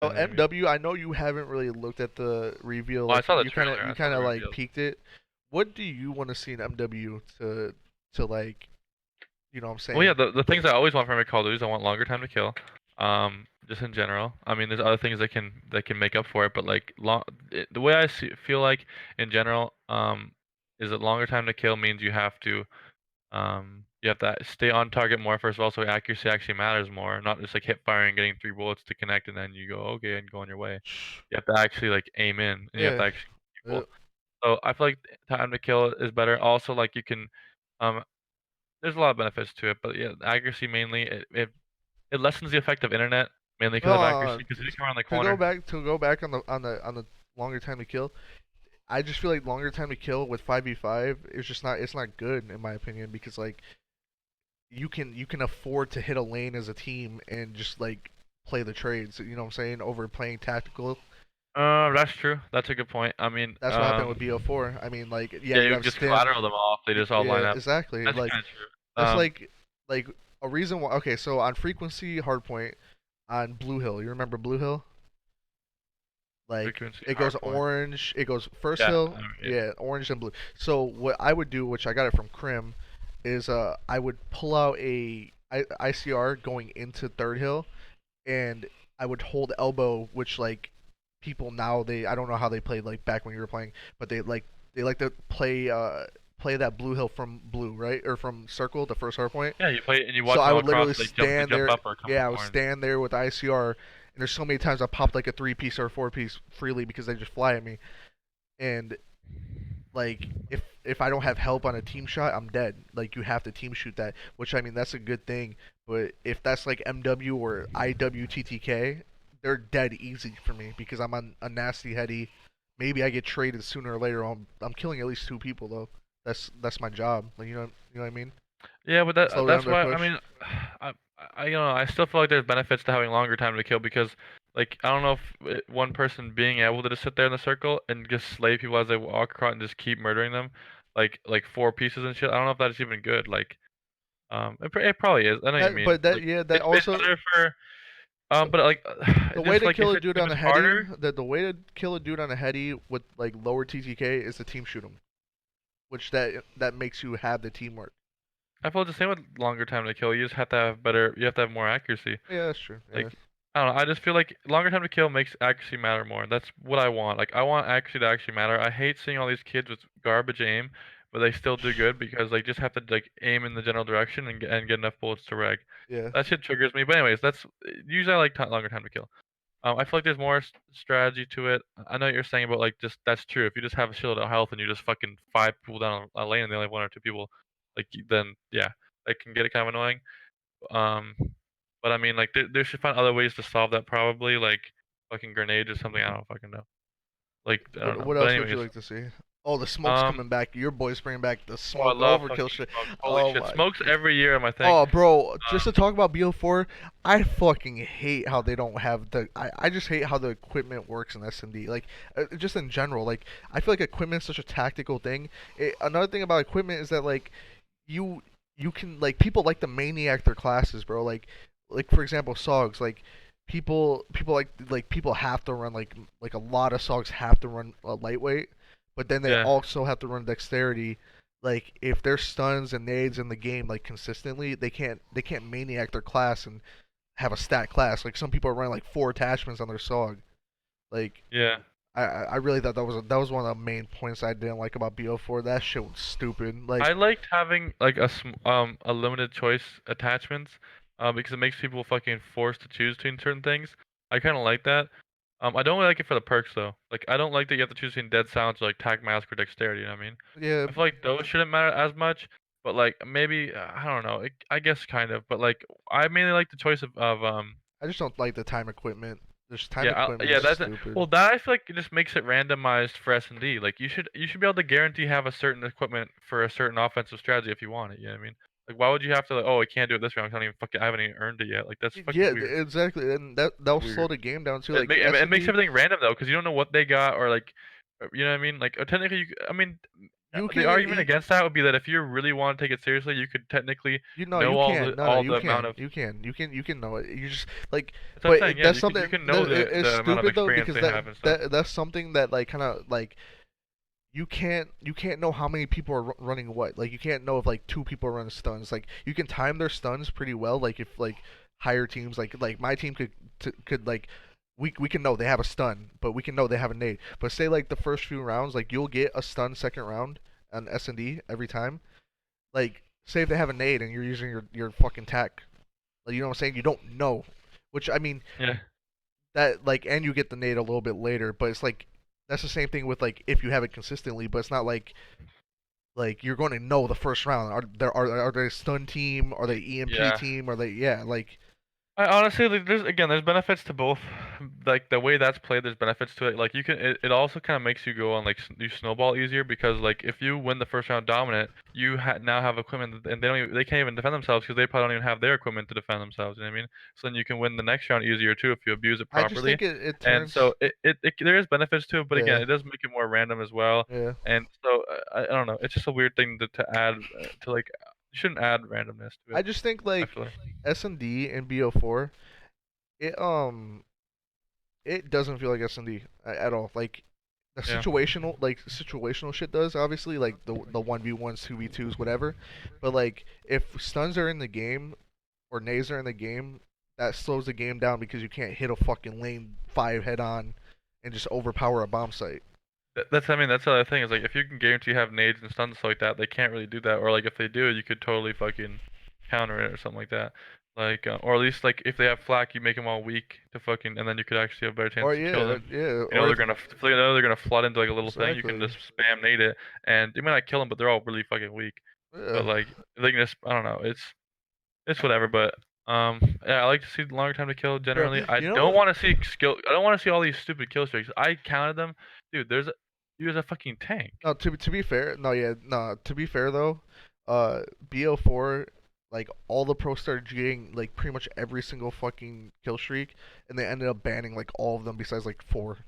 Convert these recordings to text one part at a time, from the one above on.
Oh, You know what I mean? MW. I know you haven't really looked at the reveal. Oh, I Like saw the you kind trailer. of I saw the like reveal. peeked it. What do you want to see in MW to like, you know what I'm Well, yeah, saying? the things I always want from a Call of Duty is I want longer time to kill. Just in general. I mean, there's other things that can make up for it, but like the way feel like in general, is that longer time to kill means you have to stay on target more first of all, so accuracy actually matters more, not just like hip firing, getting 3 bullets to connect, and then you go okay and go on your way. You have to actually like aim in, and you have Yeah. to actually shoot Uh, people. So I feel like time to kill is better. Also, like you can, um, there's a lot of benefits to it, but yeah, accuracy mainly. It lessens the effect of internet mainly because of accuracy. no, Because if you come around the to go corner, back on the longer time to kill. I just feel like longer time to kill with 5v5 is just not it's not good in my opinion because like you can afford to hit a lane as a team and just like play the trades, you know what I'm saying, over playing tactical. that's true. That's a good point. I mean, That's what happened with BO4. I mean, like, yeah, yeah, you you have just Stan. collateral them off. They just all line Yeah, up. exactly. That's Like, kind of true. that's like a reason why. Okay, so on frequency hardpoint on Blue Hill, you remember Blue Hill? Like, Frequency, it hard goes point. orange. It goes first Yeah, hill, yeah. yeah, orange and blue. So what I would do, which I got it from Crim, is I would pull out ICR going into third hill, and I would hold elbow, which like people now they I don't know how they played like back when you were playing, but they like to play that blue hill from blue, right, or from circle, the first hard point. Yeah, you play and you So watch I them all would across. literally They stand jump there. up or come Yeah, I from would orange. stand there with ICR, and there's so many times I popped like a 3 piece or a 4 piece freely because they just fly at me. And like if I don't have help on a team shot, I'm dead. Like you have to team shoot that, which I mean that's a good thing. But if that's like MW or IWTTK, they're dead easy for me because I'm on a nasty heady. Maybe I get traded sooner or later. I'm killing at least 2 people though. That's my job. Like you know what I mean. Yeah, but Slow down that's their why I push. mean, I you know I still feel like there's benefits to having longer time to kill because like I don't know if one person being able to just sit there in the circle and just slay people as they walk across and just keep murdering them, like 4 pieces and shit. I don't know if that's even good. Like it probably is. I know what you That, mean. but that Like yeah that it's also better for but like the way just to like kill if a it's dude if on it's a heady, harder. the way to kill a dude on a heady with like lower TTK is to team shoot him, which that makes you have the teamwork. I feel the same with longer time to kill. You just have to have better. You have to have more accuracy. Yeah, that's true. Yeah. Like, I don't know, I just feel like longer time to kill makes accuracy matter more. That's what I want. Like, I want accuracy to actually matter. I hate seeing all these kids with garbage aim, but they still do good because they just have to like aim in the general direction and get enough bullets to reg. Yeah. That shit triggers me. But anyways, that's usually I like longer time to kill. I feel like there's more strategy to it. I know what you're saying about like just that's true. If you just have a shield of health and you just fucking 5 people down a lane and they only have 1 or 2 people, like then yeah, that can get it kind of annoying. Um, but I mean, like, they should find other ways to solve that probably, like fucking grenades or something. I don't fucking know. Like, I don't know. What But else would you anyways, like to see? Oh, the smoke's um, coming back. Your boy's bringing back the oh, I smoke love overkill fucking shit. smokes. Holy Oh shit, my smokes god. every year, my thing. Oh, bro, just to Um, talk about BO4, I fucking hate how they don't have I just hate how the equipment works in S&D. Like, just in general, like, I feel like equipment's such a tactical thing. Another thing about equipment is that, like, you you can like people like to maniac their classes, bro. Like for example, SOGs. Like people people have to run like a lot of SOGs have to run lightweight, but then they yeah, also have to run dexterity. Like if there's stuns and nades in the game like consistently, they can't maniac their class and have a stat class. Like some people are running like 4 attachments on their SOG. Like yeah. I really thought that was one of the main points I didn't like about BO4. That shit was stupid. I Like liked having like a limited choice attachments, because it makes people fucking forced to choose between certain things. I kind of like that. I don't really like it for the perks though. Like I don't like that you have to choose between dead silence or like tag mask or dexterity. You know what I mean? yeah, I feel like those shouldn't matter as much, but like maybe I don't know. I guess kind of, but like I mainly like the choice of. I just don't like the time equipment. Just time Yeah, equipment yeah, is that's it. stupid. Well, that I feel like it just makes it randomized for S&D. Like you should be able to guarantee have a certain equipment for a certain offensive strategy if you want it. You know what I mean? Like why would you have to like, oh, I can't do it this round. I haven't even earned it yet. Like that's fucking Yeah, weird. exactly, and that'll That's slow weird. the game down too. Like It S and makes D. everything random though, because you don't know what they got or like, you know what I mean? Like technically, I mean, You The can argument against that would be that if you really want to take it seriously, you could technically you know know you can no all you the amount can of. you can know it. You just like, That's what I'm but saying. Yeah, that's you something can know that it's the amount of stupid though experience because they have and stuff. that's something that like kind of like you can't know how many people are running what. Like you can't know if like two people are running stuns. Like you can time their stuns pretty well. Like if like higher teams like my team could like we can know they have a stun, but we can know they have a nade. But say like the first few rounds, like you'll get a stun second round on S&D every time. Like say if they have a nade and you're using your fucking tack. Like you know what I'm saying? You don't know. Which I mean Yeah. that like and you get the nade a little bit later, but it's like that's the same thing with like if you have it consistently, but it's not like you're going to know the first round. Are they a stun team? Are they EMP Yeah. team? Are they yeah like I honestly, like, there's benefits to both. Like the way that's played, there's benefits to it. Like you can, it also kind of makes you go on like you snowball easier because like if you win the first round dominant, you now have equipment and they can't even defend themselves because they probably don't even have their equipment to defend themselves. You know what I mean? So then you can win the next round easier too if you abuse it I just properly. think it And so turns there is benefits to it, but again, yeah it does make it more random as well. yeah. And so I don't know, it's just a weird thing to add to like you shouldn't add randomness to I it. just think I like feel like. S&D and BO4 it it doesn't feel like S&D at all. Like the Yeah. situational shit does obviously like the 1v1s 2v2s whatever, but like if stuns are in the game or nays are in the game, that slows the game down because you can't hit a fucking lane 5 head on and just overpower a bomb site. That's I mean that's the other thing is like if you can guarantee you have nades and stuns like that, they can't really do that. Or like if they do, you could totally fucking counter it or something like that. Like or at least like if they have flak, you make them all weak to fucking, and then you could actually have a better chance Or to kill yeah, them. yeah, You know or they're if gonna if they know they're gonna flood into like a little thing. You can exactly. just spam nade it, and you might not kill them, but they're all really fucking weak. Yeah. But like they can just I don't know. It's whatever. But yeah, I like to see the longer time to kill. Bro, Generally, I you know don't what? want to see skill. I don't want to see all these stupid kill streaks. I counted them, dude. There's a fucking tank. No, to be fair, no, yeah, no. To be fair though, BO4, like all the pros started getting like pretty much every single fucking kill streak, and they ended up banning like all of them besides like four.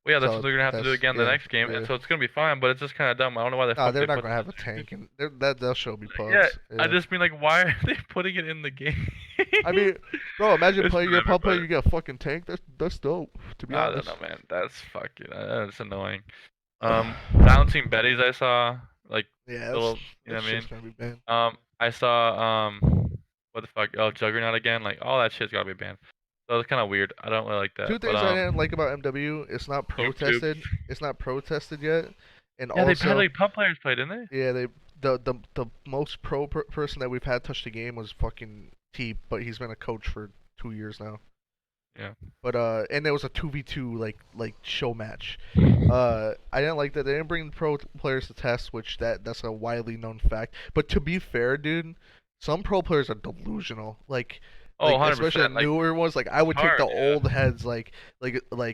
Well, yeah, that's what So they're gonna have to do that's again the yeah, next game, and yeah. so it's gonna be fine. But it's just kind of dumb. I don't know why the Nah, fuck they're they not put gonna have a that. tank, and that show be Yeah, pugs. I Yeah. just mean like, why are they putting it in the game? I mean, bro, imagine It's playing your whatever, pub player, but you get a fucking tank. That's dope. To be I don't honest. know, man. That's fucking. That's annoying. Bouncing Betties I saw like Yeah, little. You know that what I shit's mean? gonna be banned. I saw what the fuck? Oh, Juggernaut again. Like all that shit's gotta be banned. So it's kind of weird. I don't really like that. Two But things I didn't like about MW. noob tube. It's not protested yet, and Yeah, they had also like pub players play, didn't they? yeah, they the most person that we've had touch the game was fucking T, but he's been a coach for 2 years now. Yeah. But and there was a 2v2 like show match. I didn't like that they didn't bring the pro players to test, which that's a widely known fact. But to be fair, dude, some pro players are delusional. Oh, Like especially the 100%. Like newer ones. Like I it's would take the hard. old Yeah. heads like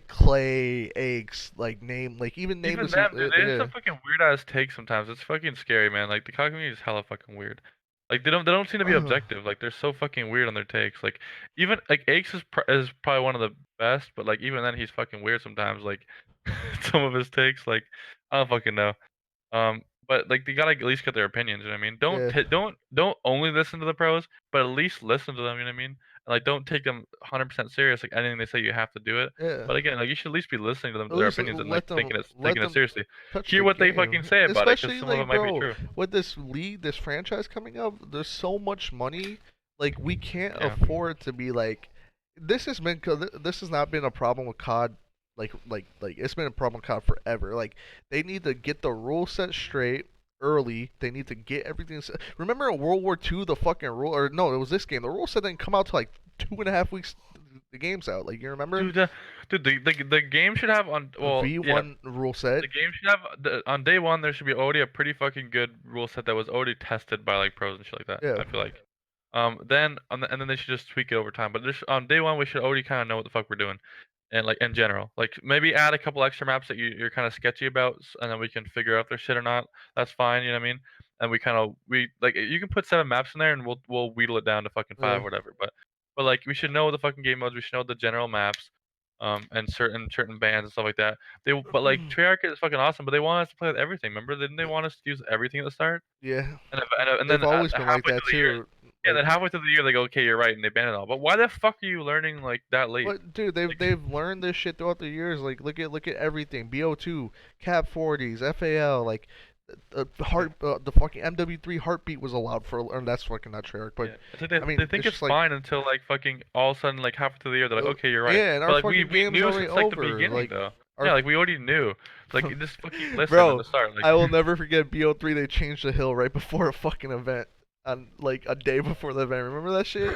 Clay, Eggs, like name like even Even nameless. them, dude, they have Yeah. some fucking weird ass takes sometimes. It's fucking scary, man. Like the COD community is hella fucking weird. Like they don't seem to be objective. Like they're so fucking weird on their takes. Like even like Aches is probably one of the best, but like even then he's fucking weird sometimes. Like some of his takes, like I don't fucking know. But like you gotta at least get their opinions. You know what I mean? Yeah. Don't only listen to the pros, but at least listen to them. You know what I mean? And, like don't take them 100% serious. Like anything they say, you have to do it. Yeah. But again, like you should at least be listening to them, At their least opinions, and like let taking it them seriously. touch Hear the what they fucking game. say about it, because Especially some of it like, might be bro, true. with this league, this franchise coming up, there's so much money. Like we can't Yeah. afford to be like. This has not been a problem with COD. Like it's been a problem with COD forever. Like they need to get the rule set straight early. They need to get everything set. Remember in World War II, the fucking rule, or no, it was this game. The rule set didn't come out till like 2.5 weeks. The game's out. Like you remember? Dude, the game should have on The well yeah V1 rule set. the game should have on day one there should be already a pretty fucking good rule set that was already tested by like pros and shit like that. Yeah, I feel like. Then and then they should just tweak it over time. But on day one we should already kind of know what the fuck we're doing, and like in general, like maybe add a couple extra maps that you're kind of sketchy about, and then we can figure out if they're shit or not. That's fine, you know what I mean? And we like you can put 7 maps in there, and we'll wheedle it down to fucking 5 yeah, or whatever. But like we should know the fucking game modes. We should know the general maps. and certain bands and stuff like that. But like Treyarch is fucking awesome, but they want us to play with everything. Remember, didn't they want us to use everything at the start? Yeah, And they've then always been like halfway that through the year, too. yeah, then Like, halfway through the year they go, okay, you're right, and they ban it all. But why the fuck are you learning like that late? but dude, they've Like, they've learned this shit throughout the years. Like, look at everything. BO2, Cap 40s, FAL, like yeah. the fucking MW3 heartbeat was allowed for. Or that's fucking not Treyarch, but Yeah, it's like I they mean, think it's it's just like, fine until like fucking all of a sudden like halfway through the year they're like, okay, you're right. yeah, and But our like fucking we game's knew already since like the over. beginning Like, though. our Yeah, like we already knew. Like just fucking listen at the bro, start. Like I will never forget BO3. They changed the hill right before a fucking event, on like a day before the event. Remember that shit?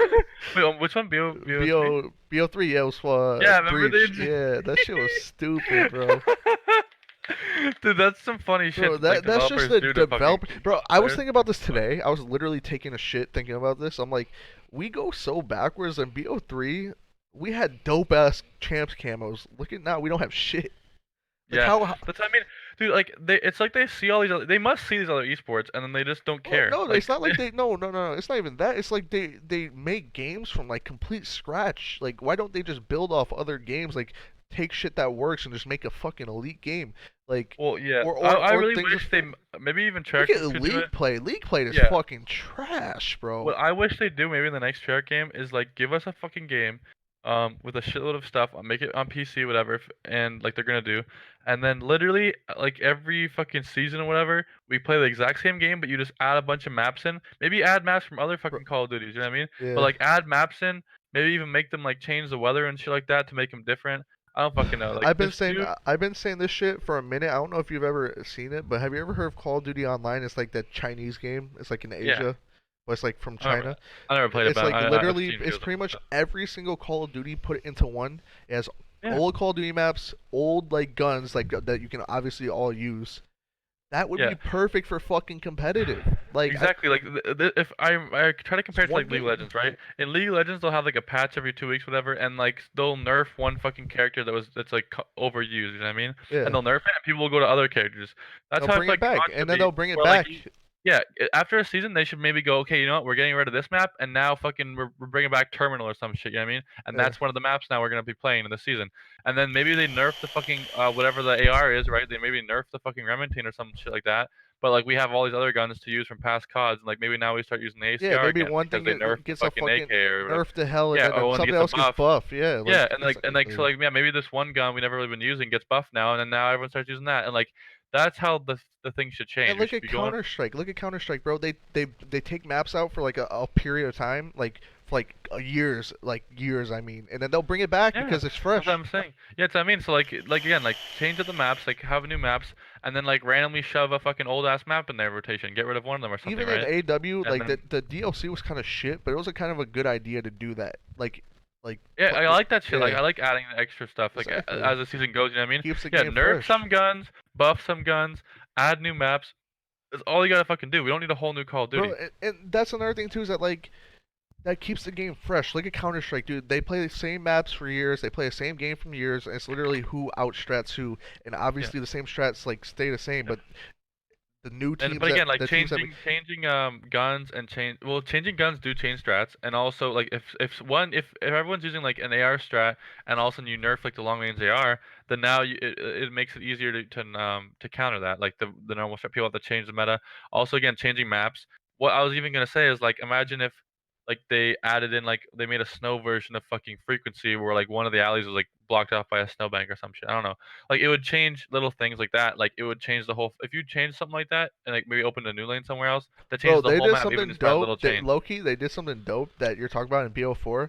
wait, which one? BO3? BO3, yeah, it was Yeah, remember breach. they. Yeah, that shit was stupid, bro. Dude, that's some funny Bro, shit like that's just developers the do to fucking develop. Bro, I was players. thinking about this Funny. today. I was literally taking a shit thinking about this. I'm like, we go so backwards in BO3. We had dope ass champs camos. Look at now, we don't have shit. Like Yeah, how that's I mean, dude. Like it's like they see all these. They must see these other esports, and then they just don't well, care. no, Like it's not like they no. It's not even that. It's like they make games from like complete scratch. Like why don't they just build off other games? Like take shit that works and just make a fucking elite game. Like well, yeah. I or really things. wish they maybe even Look Treyarch at could do it. league play. League play is Yeah. fucking trash, bro. What I wish they do maybe in the next Treyarch game is like give us a fucking game, with a shitload of stuff. Make it on PC, whatever, and like they're gonna do, and then literally like every fucking season or whatever, we play the exact same game, but you just add a bunch of maps in. Maybe add maps from other Bro, fucking Call of Duties. You know what I mean? But yeah. like add maps in. Maybe even make them like change the weather and shit like that to make them different. I don't fucking know. Like just do. I've been saying this shit for a minute. I don't know if you've ever seen it, but have you ever heard of Call of Duty Online? It's like that Chinese game. It's like in Yeah, Asia, but it's like from I remember China. that. I never played it, It's but like I've literally, seen it's videos of pretty it and much stuff. every single Call of Duty put into one. It has Yeah. old Call of Duty maps, old like guns like that you can obviously all use. That would Yeah. be perfect for fucking competitive. Like Exactly. Like if I try to it's compare it to one like League of game. Legends, right? In League of Legends, they'll have like a patch every 2 weeks, whatever, and like they'll nerf one fucking character that's like overused. You know what I mean? And Yeah, they'll nerf it, and people will go to other characters. That's they'll how I bring feel it like back, COD and should then be. they'll bring it Where like back. yeah, after a season, they should maybe go, okay, you know what? We're getting rid of this map, and now fucking we're bringing back Terminal or some shit. You know what I mean? And Yeah. that's one of the maps now we're gonna be playing in the season. And then maybe they nerf the fucking whatever the AR is, right? They maybe nerf the fucking Remington or some shit like that. But like we have all these other guns to use from past CODs, and like maybe now we start using the Yeah, ACR maybe again one because thing they nerfed the gets a fucking fucking AK or whatever. nerf to hell, and Yeah, then oh, and it something gets a else gets buff. buff. Yeah, Yeah, and like so exactly. like yeah, maybe this one gun we never really been using gets buffed now, and then now everyone starts using that, and like that's how the thing should And change. We look should at be going. Counter Strike. Look at Counter Strike, bro. They take maps out for like a period of time, like for like years. I mean, and then they'll bring it back Yeah, because it's that's what fresh. I'm saying. Yeah, it's what I mean. So like again, like change up the maps, like have new maps, and then like randomly shove a fucking old ass map in their rotation. Get rid of one of them or something, Even in right? AW, And like then the DLC was kind of shit, but it was a kind of a good idea to do that. Like, yeah, I like that shit. Like yeah, I like adding the extra stuff. Like exactly. as the season goes, you know what I mean? Keeps the Yeah, game nerf fresh. some guns, buff some guns, add new maps. That's all you gotta fucking do. We don't need a whole new Call of Bro, Duty. and that's another thing too is that like that keeps the game fresh. Look at Counter Strike, dude. They play the same maps for years. They play the same game from years, and it's literally who outstrats who. And Yeah. obviously the same strats like stay the same, Yeah. but the new And teams but again, that like the teams that changing guns and changing guns do change strats, and also like if everyone's using like an AR strat and all of a sudden you nerf like the long range AR, then now it makes it easier to counter that, like the normal strat. People have to change the meta. Also again changing maps. What I was even gonna say is like imagine if like they added in like they made a snow version of fucking frequency where like one of the alleys was like blocked off by a snowbank or some shit. I don't know. Like it would change little things like that. Like it would change the whole. If you change something like that and like maybe open a new lane somewhere else, that bro, changes the they whole did map. Even something just by a little dope. That change. Loki, they did something dope that you're talking about in BO4.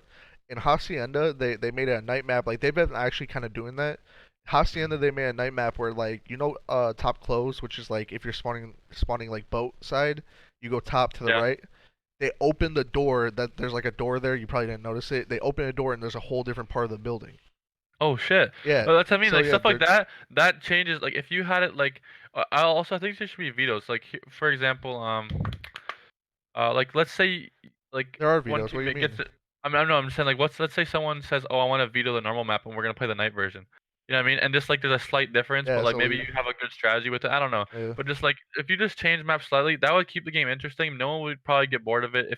In Hacienda, they made a night map. Like they've been actually kind of doing that. Hacienda, they made a night map where like top close, which is like if you're spawning like boat side, you go top to the Yeah. right. They open the door. That there's like a door there. You probably didn't notice it. They open a door and there's a whole different part of the building. Oh shit. Yeah. Well, that's what I mean. So Like yeah, stuff like they're that. That changes. Like if you had it like, I think there should be vetoes. Like for example, like let's say like there are one vetoes. What do you teammate gets mean? it. I know. I'm just saying like let's say someone says, "Oh, I want to veto the normal map, and we're gonna play the night version." You know what I mean? And just like there's a slight difference, but Yeah. like So maybe you have a good strategy with it. I don't know. yeah. But just like if you just change maps slightly, that would keep the game interesting. No one would probably get bored of it if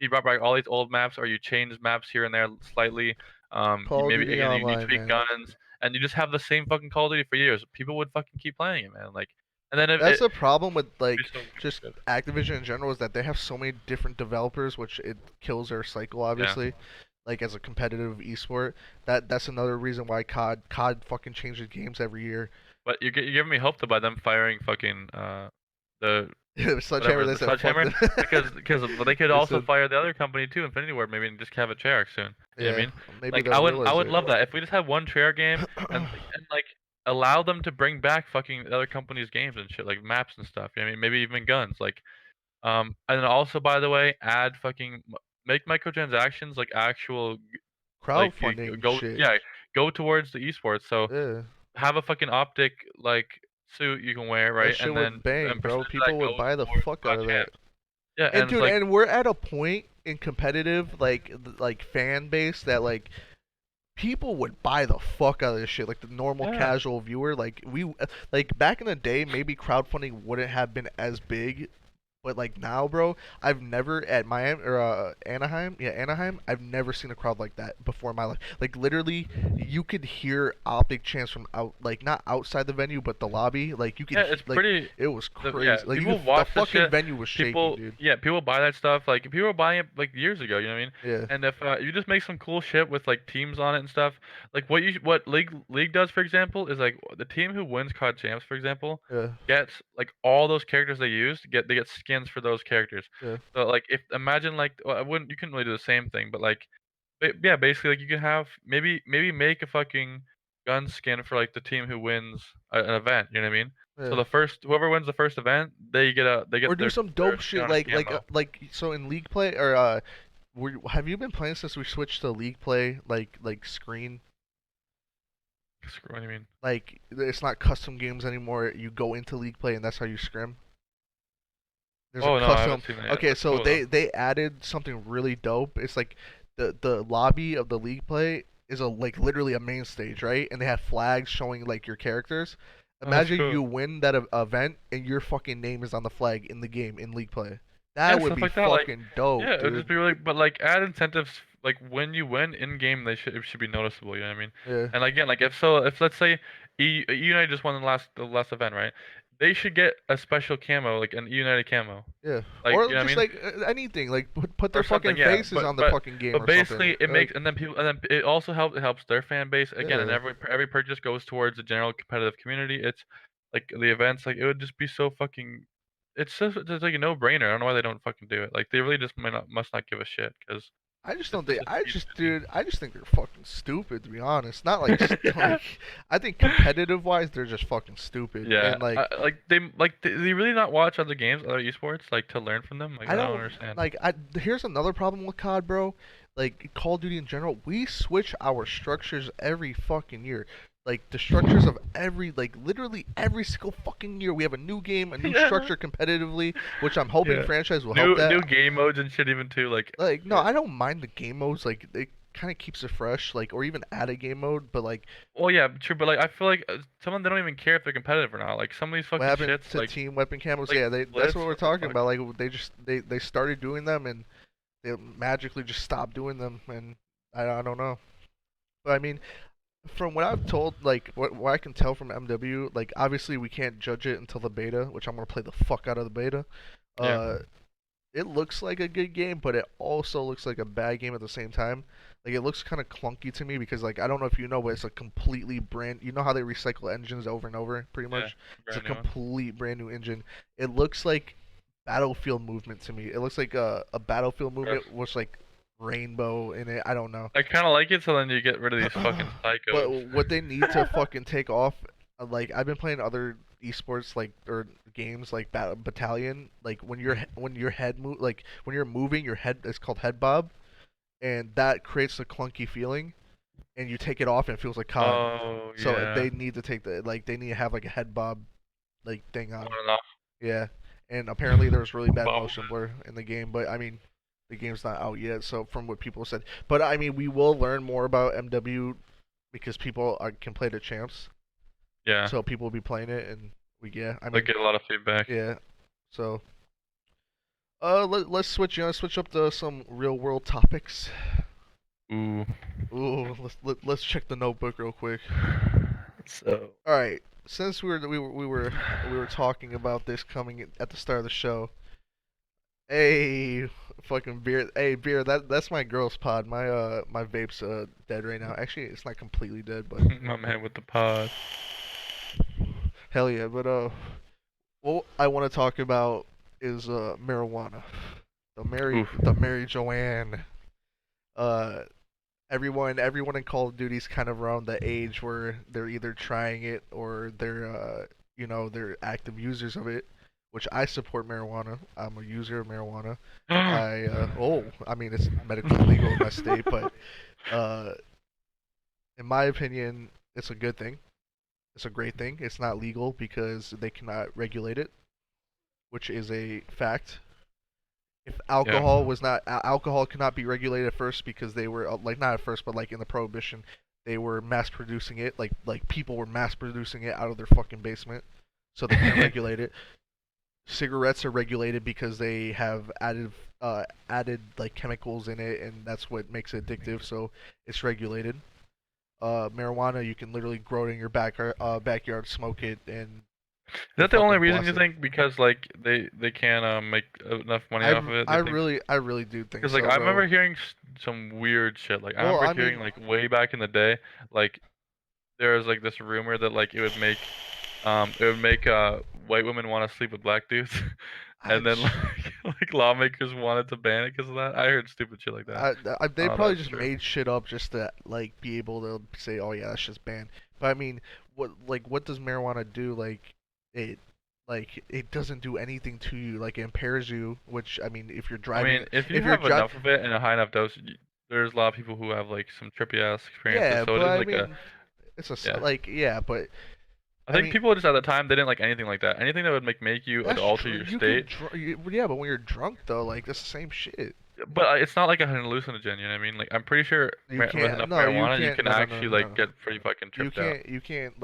you brought back all these old maps or you change maps here and there slightly. You Call of maybe Duty again you Online, tweak man. guns, and you just have the same fucking Call of Duty for years. People would fucking keep playing it, man. Like, and then That's it the problem with be like so just good. Activision in general is that they have so many different developers, which it kills their cycle Yeah, obviously. Like as a competitive esport, that's another reason why COD fucking changes games every year. but you're giving me hope though by them firing fucking the Sledgehammer, whatever they the said fuck Sledgehammer them. because they could They also said, fire the other company too, Infinity Ward, maybe and just have a Treyarch soon. You know what I yeah, mean? maybe Like they'll I realize would it. love that if we just had one Treyarch game and like allow them to bring back fucking other companies' games and shit like maps and stuff. You know what I mean? Maybe even guns. Like and then also by the way, add fucking make microtransactions like actual like Crowdfunding go shit. yeah go towards the esports. So Yeah, have a fucking optic like suit you can wear, that right? shit And then would bang, and bro. percentage of that People would goes buy the towards fuck out of that. champs. Yeah, And and it's dude, like and we're at a point in competitive like fan base that like people would buy the fuck out of this shit. Like the normal yeah, casual viewer, like back in the day, maybe crowdfunding wouldn't have been as big. But like now, bro, I've never at Miami or Anaheim, yeah, Anaheim, I've never seen a crowd like that before in my life. Like literally, you could hear optic chants from out, like not outside the venue, but the lobby. Like you could, yeah, it's like pretty. it was Yeah, crazy. Like people the watch the fucking shit. venue was shaking, People, dude. yeah, people buy that stuff. Like people were buying it like years ago. You know what I mean? Yeah, And if you just make some cool shit with like teams on it and stuff, like what League does, for example, is like the team who wins COD champs, for example, yeah, gets like all those characters they used they get skins for those characters. yeah, So like if imagine like well, I wouldn't you couldn't really do the same thing, but like yeah, basically, like, you can have maybe make a fucking gun skin for, like, the team who wins an event, you know what I mean? So yeah. the first whoever wins the first event, they Or get do some their dope skin shit on a like camo. like so in league play or have you been playing since we switched to league play like screen? Screw what do you mean? Like it's not custom games anymore. You go into league play and that's how you scrim. There's a Oh, no, I custom. haven't seen that yet. Okay, That's so cool, though. they added something really dope. It's like the lobby of the league play is a like literally a main stage, right? And they have flags showing like your characters. Oh, that's Imagine cool. you win that event and your fucking name is on the flag in the game in league play. Yeah, That would stuff be like that, like fucking dope, yeah, it would just dude. be really but, like, add incentives, like, when you win in-game, it should be noticeable, you know what I mean? Yeah, And, again, like, if let's say E United just won the last event, right? They should get a special camo, like, an E United camo. yeah. Like, you Or know what I just mean? like anything, like put their Or something, fucking yeah. faces on the fucking game But or something. basically, it makes and then it also it helps their fan base again, and Yeah. every purchase goes towards the general competitive community. It's like the events, like it would just be so fucking. It's like a no-brainer. I don't know why they don't fucking do it. Like they really just must not give a shit because I just it's don't just think. it's I easy just, to do. dude. I just think they're fucking stupid. To be honest, not like Yeah. like. I think competitive wise, they're just fucking stupid. Yeah, And like, like they really not watch other games, other esports, like to learn from them. Like I I don't don't understand. like. I here's another problem with COD, bro. Like Call of Duty in general, we switch our structures every fucking year. Like the structures of every, like literally every single fucking year, we have a new game, a new Yeah, structure competitively, which I'm hoping yeah. franchise will help New that. game modes and shit even too. Like Like no, I don't mind the game modes. Like it kind of keeps it fresh. Like or even add a game mode, but like well, yeah, true, but like I feel like some of them they don't even care if they're competitive or not. Like some of these what fucking happened shits, to team weapon camos? like Yeah, they that's what splits. we're What the talking fuck? about. Like they just they started doing them and they magically just stopped doing them, and I don't know. But I mean, from what I've told, like what I can tell from MW, like obviously we can't judge it until the beta, which I'm gonna play the fuck out of the beta. Yeah, Uh, it looks like a good game, but it also looks like a bad game at the same time. Like it looks kind of clunky to me because like I don't know if you know, but it's a completely brand. You know how they recycle engines over and over, pretty yeah, much. It's a brand new one. complete brand new engine. It looks like Battlefield movement to me. It looks like a Battlefield Gross. movement with like rainbow in it. I don't know. I kind of like it, so then you get rid of these fucking But psychos. what they need to fucking take off, like I've been playing other esports like or games like Battalion. Like when your head move, like when you're moving, your head is called head bob, and that creates a clunky feeling. And you take it off, and it feels like COD. Oh So yeah, they need to take the like they need to have like a head bob like thing on on. and off. Yeah, and apparently there's really bad Bubble. motion blur in the game, but I mean, the game's not out yet, so from what people said. But I mean, we will learn more about MW because people can play the champs, Yeah, so people will be playing it, and we yeah, I like mean, get a lot of feedback. yeah. So let's switch, switch up to some real world topics. Ooh. Ooh, let's check the notebook real quick. So. All right, since we were talking about this coming at the start of the show. Hey, fucking beer. Hey, beer. That's my girl's pod. My vape's dead right now. Actually, it's not completely dead, but My man with the pod. hell yeah. But what I want to talk about is marijuana. Oof. The Mary Joanne. Uh, everyone in Call of Duty's kind of around the age where they're either trying it or they're active users of it, which I support marijuana. I'm a user of marijuana. I mean it's medically legal in my state, but uh, in my opinion, it's a good thing. It's a great thing. It's not legal because they cannot regulate it, which is a fact. If Yeah. alcohol cannot be regulated at first because they were like not at first but like in the prohibition they were mass producing it like people were mass producing it out of their fucking basement so they couldn't regulate it. Cigarettes are regulated because they have added like chemicals in it and that's what makes it addictive, so it's regulated. Marijuana you can literally grow it in your backyard, smoke it, and Is go that the only fucking reason blast you it. think? Because like they can't make enough money off of it. They think I really do think because like so, I bro. remember hearing some weird shit. Like I Well, remember I hearing mean, like way back in the day, like there was like this rumor that like it would make white women want to sleep with black dudes, I and then like like lawmakers wanted to ban it because of that. I heard stupid shit like that. I they don't know if probably that's just true. made shit up just to like be able to say, "Oh yeah, that's just banned." But I mean, what does marijuana do? It it doesn't do anything to you. Like it impairs you, which I mean, I mean, if you if you're have driving, enough of it in a high enough dose, there's a lot of people who have like some trippy ass experiences. yeah. So it But is I like a mean, it's a yeah. like yeah. But I I think mean, people just at the time they didn't like anything like that. Anything that would make you that's alter true. your You can state. yeah, but when you're drunk though, like that's the same shit. But it's not like a hallucinogen, you know what I mean? Like I'm pretty sure You with can't. enough No, you marijuana, you can't. can actually like No. get pretty fucking You tripped out. can't.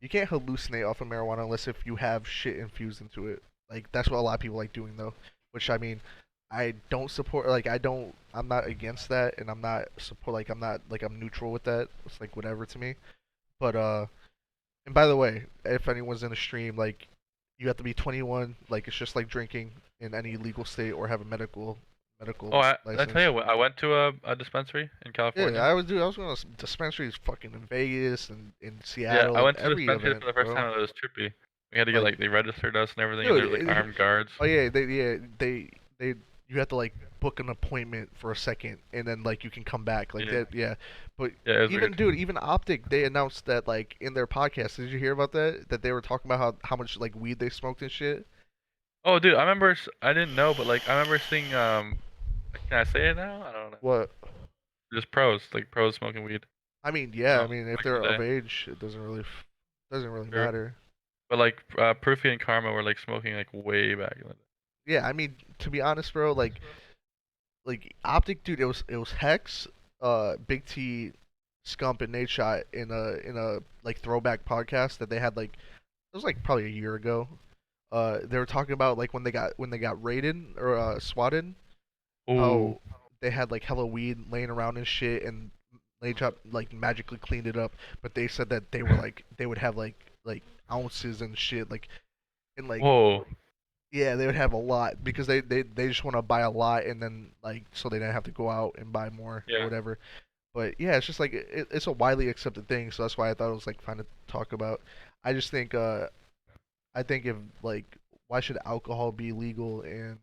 You can't hallucinate off of marijuana unless if you have shit infused into it. Like that's what a lot of people like doing though. Which I mean, I don't support. Like I don't. I'm not against that, and I'm not support. Like I'm not. Like I'm neutral with that. It's like whatever to me. But and by the way, if anyone's in a stream, like you have to be 21. Like it's just like drinking in any legal state or have a Oh, medical I tell license. you what, I went to a dispensary in Yeah, California. I was going to dispensaries fucking in Vegas and in Yeah, Seattle I and went to the every dispensary event, for the first bro. time. It was trippy. We had to get Like, like they registered us and everything, and dude, there was like armed guards. oh they you have to like book an appointment for a second and then like you can come back like Yeah, that. Yeah, but yeah, it was even weird. dude, even Optic, they announced that like in their podcast. Did you hear about that? That they were talking about how much like weed they smoked and shit. Oh, dude, I remember. I didn't know, but like I remember seeing. Can I say it now? I don't know. What? Just pros, like pros smoking weed. I mean, yeah. I mean, if Back in they're the of day. age, it doesn't really True. matter. But like Proofy and Karma were like smoking like way back in the day. Yeah, I mean, to be honest, bro, like Optic, dude, it was Hex, Big T, Scump, and Nate Shot in a like throwback podcast that they had like it was like probably a year ago. They were talking about like when they got raided or swatted, Ooh. how they had like hella weed laying around and shit, and Nate Shot like magically cleaned it up. But they said that they were like they would have like ounces and shit and like Whoa. yeah, they would have a lot because they just want to buy a lot and then like so they don't have to go out and buy more or Yeah. whatever. But yeah, it's just like it's a widely accepted thing, so that's why I thought it was like fun to talk about. I just think I think if like why should alcohol be legal and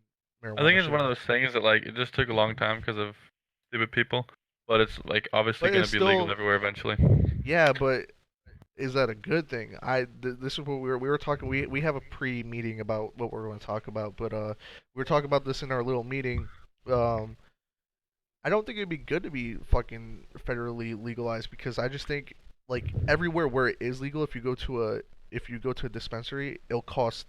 I think marijuana it's one of shouldn't? those things that like it just took a long time because of stupid people, but it's like obviously But gonna it's be legal still everywhere eventually. yeah, but is that a good thing? This is what we were talking. We have a pre-meeting about what we're going to talk about, but we were talking about this in our little meeting. Um, I don't think it'd be good to be fucking federally legalized because I just think like everywhere where it is legal, if you go to a dispensary, it'll cost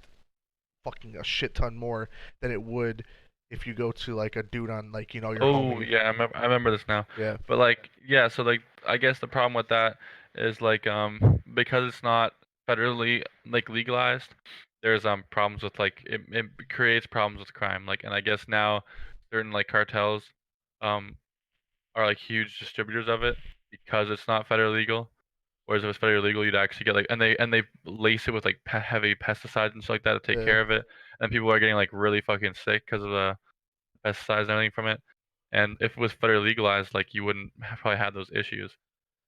fucking a shit ton more than it would if you go to like a dude on like your Oh homie. yeah, I remember this now. Yeah, But like yeah, so like I guess the problem with that is like because it's not federally like legalized, there's problems with like it creates problems with crime. Like and I guess now certain like cartels um are like huge distributors of it because it's not federally legal. Whereas if it's federally legal, you'd actually get like, and they lace it with like heavy pesticides and stuff like that to take Yeah, care of it, and people are getting like really fucking sick because of the pesticides and everything from it. And if it was federally legalized, like you wouldn't probably have those issues.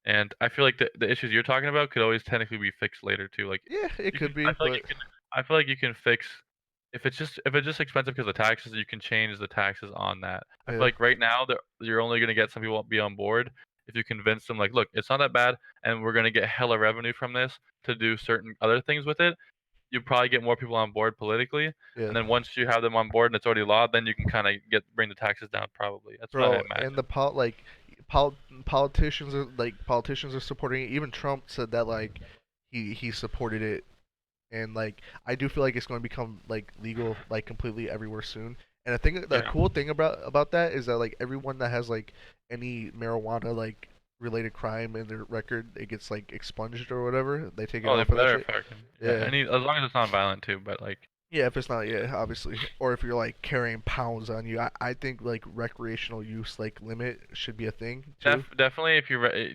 And I feel like the issues you're talking about could always technically be fixed later too. Like yeah, it you could can, be, I feel like but you can, I feel like you can fix if it's just expensive because of taxes, you can change the taxes on that. I feel yeah, like right now you're only gonna get some people be on board if you convince them like, look, it's not that bad, and we're gonna get hella revenue from this to do certain other things with it. You probably get more people on board politically, yeah. and then once you have them on board and it's already law, then you can kind of bring the taxes down. Probably that's what I Bro, and imagine. pol- politicians are supporting it. Even Trump said that like he supported it, and like I do feel like it's going to become like legal like completely everywhere soon. And I think the Yeah. cool thing about that is that like everyone that has like any marijuana like related crime in their record, it gets like expunged or whatever. They take it Oh, they off of that better shit. fucking yeah. Yeah. Any as long as it's not violent too, but like Yeah, if it's not, yeah, obviously, or if you're like carrying pounds on you, I think like recreational use like limit should be a thing too. definitely if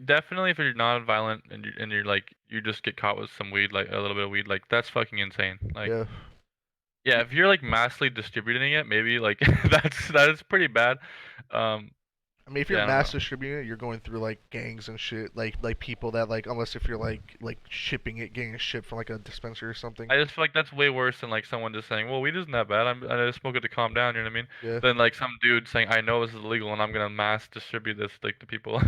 definitely if you're non-violent and you're like you just get caught with some weed, like a little bit of weed, like that's fucking insane. Like Yeah, yeah, if you're like massively distributing it, maybe like that is pretty bad. Um, I mean, if you're yeah, I don't mass know. distributing it, you're going through like gangs and shit, like people that like unless if you're like shipping it, getting it shipped from like a dispensary or something. I just feel like that's way worse than like someone just saying, "Well, weed isn't that bad. I just smoke it to calm down." You know what I mean? Yeah, Than like some dude saying, "I know this is illegal and I'm gonna mass distribute this like to people."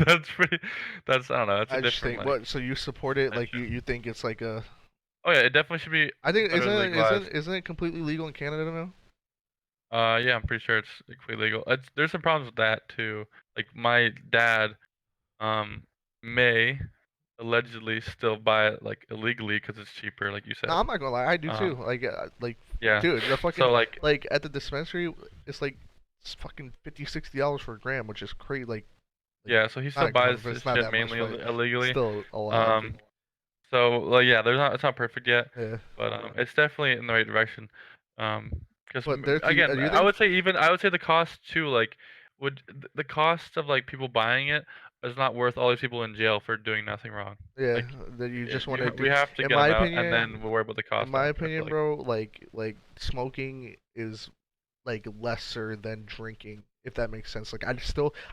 That's pretty. That's I don't know. That's a I just different think like what. So you support it? Like dimension. you think it's like a? Oh yeah, it definitely should be I think federally legalized. isn't it completely legal in Canada now? Yeah, I'm pretty sure it's completely legal. There's some problems with that too. Like my dad, um, may allegedly still buy it like illegally because it's cheaper, like you No, said. I'm not gonna lie, I do too. Um, yeah. Dude, the So fucking like, like at the dispensary, it's like it's fucking 50, $60 for a gram, which is crazy. Like yeah. So he still not a buys ton, but his it's not shit that much, mainly but illegally. still a lot. Um, so like, yeah, there's not it's not perfect yet, Yeah, but it's definitely in the right direction. Because but there, again, do you think? I would say the cost too, like, the cost of like people buying it is not worth all these people in jail for doing nothing wrong. Yeah, Like, that you just want to do. we have to In get my them out, and opinion, then we'll worry about the in cost my after. I feel opinion, like. bro, like smoking is like lesser than drinking, if that makes sense. Like I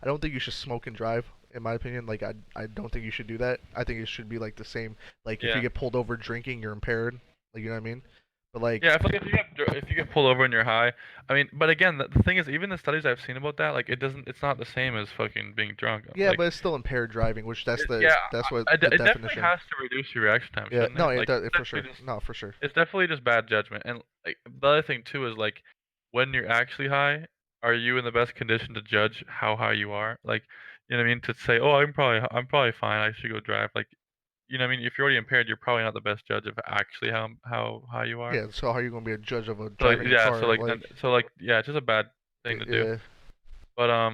don't think you should smoke and drive. In my opinion, like I don't think you should do that. I think it should be like the same. Like if you Yeah. get pulled over drinking, you're impaired. Like you know what I mean? But like Yeah, I feel like if you get pulled over and you're high, I mean, but again, the thing is, even the studies I've seen about that, like, it's not the same as fucking being drunk. yeah, Like, but it's still impaired driving, which yeah, that's what the it definitely definition. has to reduce your reaction time, Yeah, shouldn't no, it? it Like, does for sure. No, for sure. it's definitely just bad judgment. And like the other thing too is like, when you're actually high, are you in the best condition to judge how high you are? Like, you know what I mean? To say, oh, I'm probably fine. I should go drive. Like, you know what I mean? If you're already impaired, you're probably not the best judge of actually how high you are. Yeah, so how are you gonna be a judge of a So like, driving a yeah, car? Like yeah, it's just a bad thing to do. yeah, But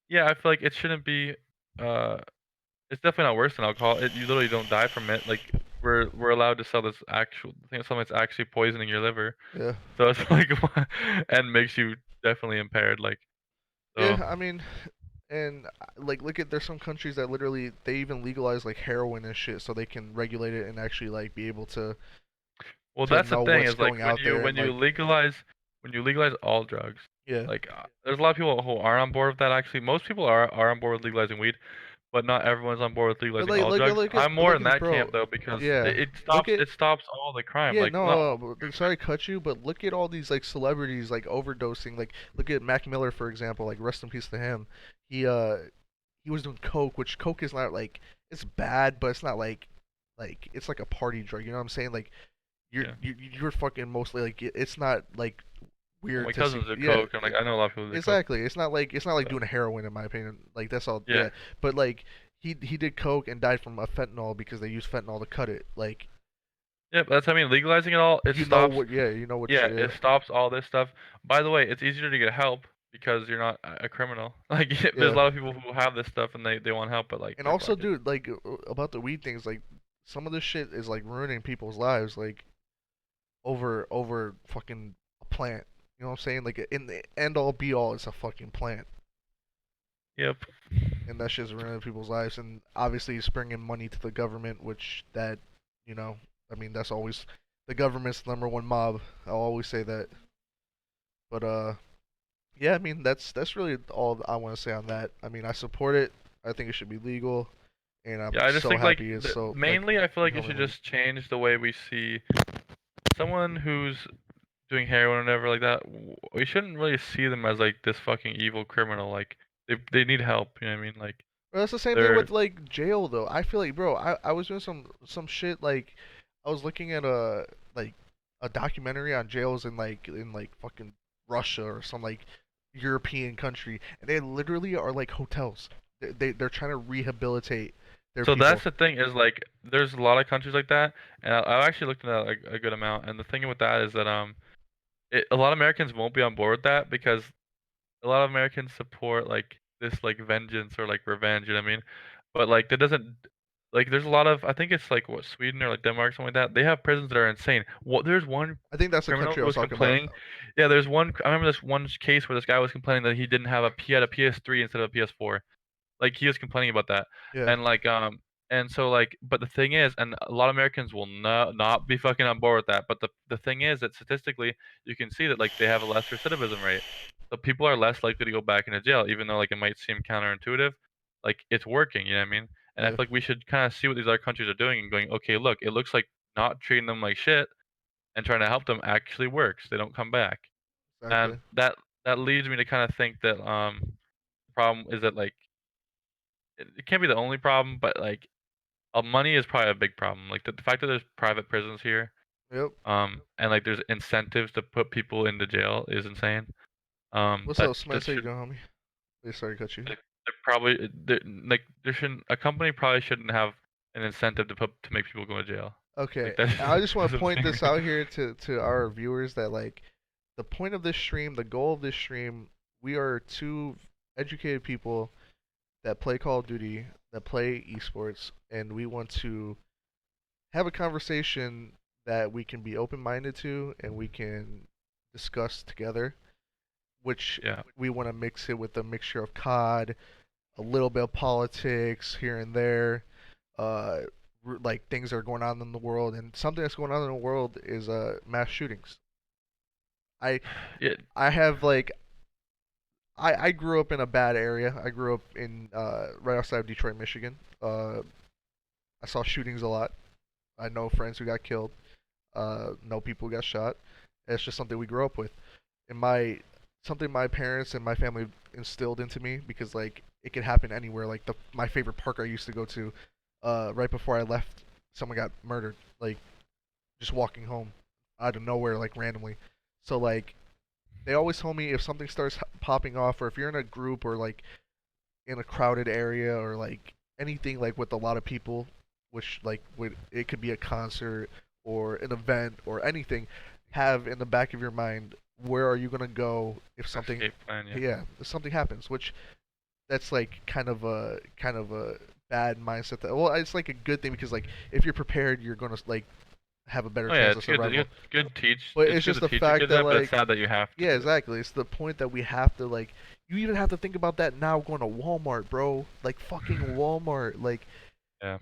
yeah, I feel like it shouldn't be. Uh, it's definitely not worse than alcohol. You literally don't die from it. Like we're allowed to sell this actual thing, something that's actually poisoning your liver. yeah. So it's like, and makes you definitely impaired. Like so. Yeah, I mean, and like look at there's some countries that literally they even legalize like heroin and shit so they can regulate it and actually like be able Well, to that's the know thing what's is like going out there and like when you legalize all drugs, yeah. like there's a lot of people who are on board with that. Actually, most people are on board with legalizing weed, but not everyone's on board with But legalizing like all drugs. I'm more look in at that bro. camp though because Yeah. Look at it stops all the crime. yeah, Like no, not sorry to cut you, but look at all these like celebrities like overdosing. Like look at Mac Miller for example, like rest in peace to him. He uh he was doing coke, which coke is not like it's bad, but it's not like it's like a party drug, you know what I'm saying? Like yeah. you're fucking mostly like it's not like Well, weird my to see. cousins do Yeah, coke, and like I know a lot of people do coke. exactly. It's not like So doing heroin in my opinion. Like that's all. yeah, Yeah, but like he did coke and died from a fentanyl because they used fentanyl to cut it. Like yeah. But that's what I mean. Legalizing it all, it you know stops. what? Yeah, you know what? Yeah, Yeah, it stops all this stuff. By the way, it's easier to get help because you're not a criminal. Like there's a yeah. lot of people who have this stuff and they want help, but like And they're also, fucking dude, like about the weed things, like some of this shit is like ruining people's lives, like over fucking a plant. You know what I'm saying? Like in the end all be all, it's a fucking plant. Yep. and that's just ruining people's lives. And obviously, it's bringing money to the government, which that, you know, I mean, that's always the government's number one mob. I'll always say that. But yeah, I mean, that's really all I want to say on that. I mean, I support it. I think it should be legal, and I'm Yeah, I just so think like happy it's so like mainly I feel like it becoming should legal. just change the way we see someone who's doing heroin or whatever like that. We shouldn't really see them as like this fucking evil criminal. Like they need help. You know what I mean? Like But that's the same thing they're with like jail though. I feel like, bro, I was doing some shit like I was looking at like a documentary on jails in like fucking Russia or some like European country, and they literally are like hotels. They're trying to rehabilitate their so people. that's the thing is like there's a lot of countries like that, and I've actually looked into that like a good amount. And the thing with that is that a lot of Americans won't be on board with that because a lot of Americans support like this like vengeance or like revenge, you know what I mean? But like that doesn't like there's a lot of I think it's like what Sweden or like Denmark something like that. They have prisons that are insane. What there's one I think that's the criminal country I who was was talking about. complaining. Yeah, there's one. I remember this one case where this guy was complaining that he had a PS3 instead of a PS4. Like, he was complaining about that, Yeah, and, and so, like but the thing is and a lot of Americans will not be fucking on board with that, but the thing is that statistically, you can see that, like, they have a less recidivism rate. So people are less likely to go back into jail, even though, like, it might seem counterintuitive, like, it's working, you know what I mean? And I yeah, feel like we should kinda see what these other countries are doing and going, "Okay, look, it looks like not treating them like shit and trying to help them actually works. They don't come back." And exactly. that leads me to kinda think that, the problem is that, like it can't be the only problem, but, like, money is probably a big problem. Like, the fact that there's private prisons here, Yep. and, like, there's incentives to put people into jail is insane. What's That up, Smith? that How you should doing, homie? They sorry to cut you. like, they're probably there shouldn't a company probably shouldn't have an incentive to make people go to jail. Okay, Like, that I just want to doesn't point seem this right. out here to our viewers that like the point of this stream, the goal of this stream, we are two educated people that play Call of Duty, that play esports, and we want to have a conversation that we can be open-minded to and we can discuss together, which Yeah. we want to mix it with a mixture of COD, a little bit of politics here and there, uh, like things that are going on in the world, and something that's going on in the world is mass shootings. I Yeah. I have like I grew up in a bad area. I grew up in right outside of Detroit, Michigan. I saw shootings a lot. I know friends who got killed. Know people who got shot. It's just something we grew up with. And my something my parents and my family instilled into me because like it could happen anywhere. Like my favorite park I used to go to, right before I left, someone got murdered. Like just walking home out of nowhere, like randomly. So like they always told me if something starts popping off, or if you're in a group or like in a crowded area or like anything like with a lot of people, which like would it could be a concert or an event or anything, have in the back of your mind where are you gonna go if something, Escape plan, yeah. yeah, if something happens, which that's like kind of a bad mindset. That well, it's like a good thing because like if you're prepared, you're gonna like have a better Oh, yeah, chance of it's good survival. it's But it's good just to the teach your fact kids that that, but it's like sad that you have to yeah, do it. exactly. It's the point that we have to like. You even have to think about that now going to Walmart, bro. Like fucking Walmart. Like Yeah.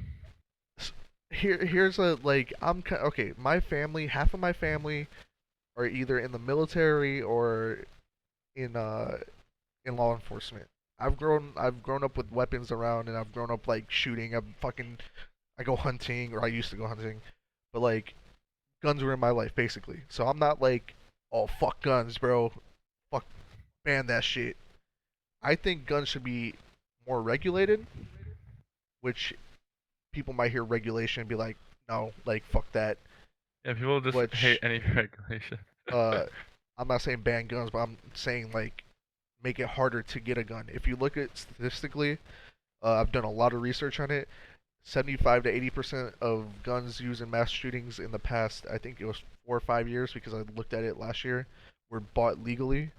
here's a like okay. My family, half of my family are either in the military or in uh in law enforcement. I've grown up with weapons around, and I've grown up like shooting. I go hunting, or I used to go hunting, but like guns were in my life basically. So I'm not like, oh fuck guns, bro. Fuck, ban that shit. I think guns should be more regulated, which people might hear regulation and be like, no, like fuck that. Yeah, people just hate Which any regulation. uh, I'm not saying ban guns, but I'm saying like make it harder to get a gun. If you look at statistically, I've done a lot of research on it. 75 to 80% of guns used in mass shootings in the past, I think it was 4 or 5 years because I looked at it last year, were bought legally,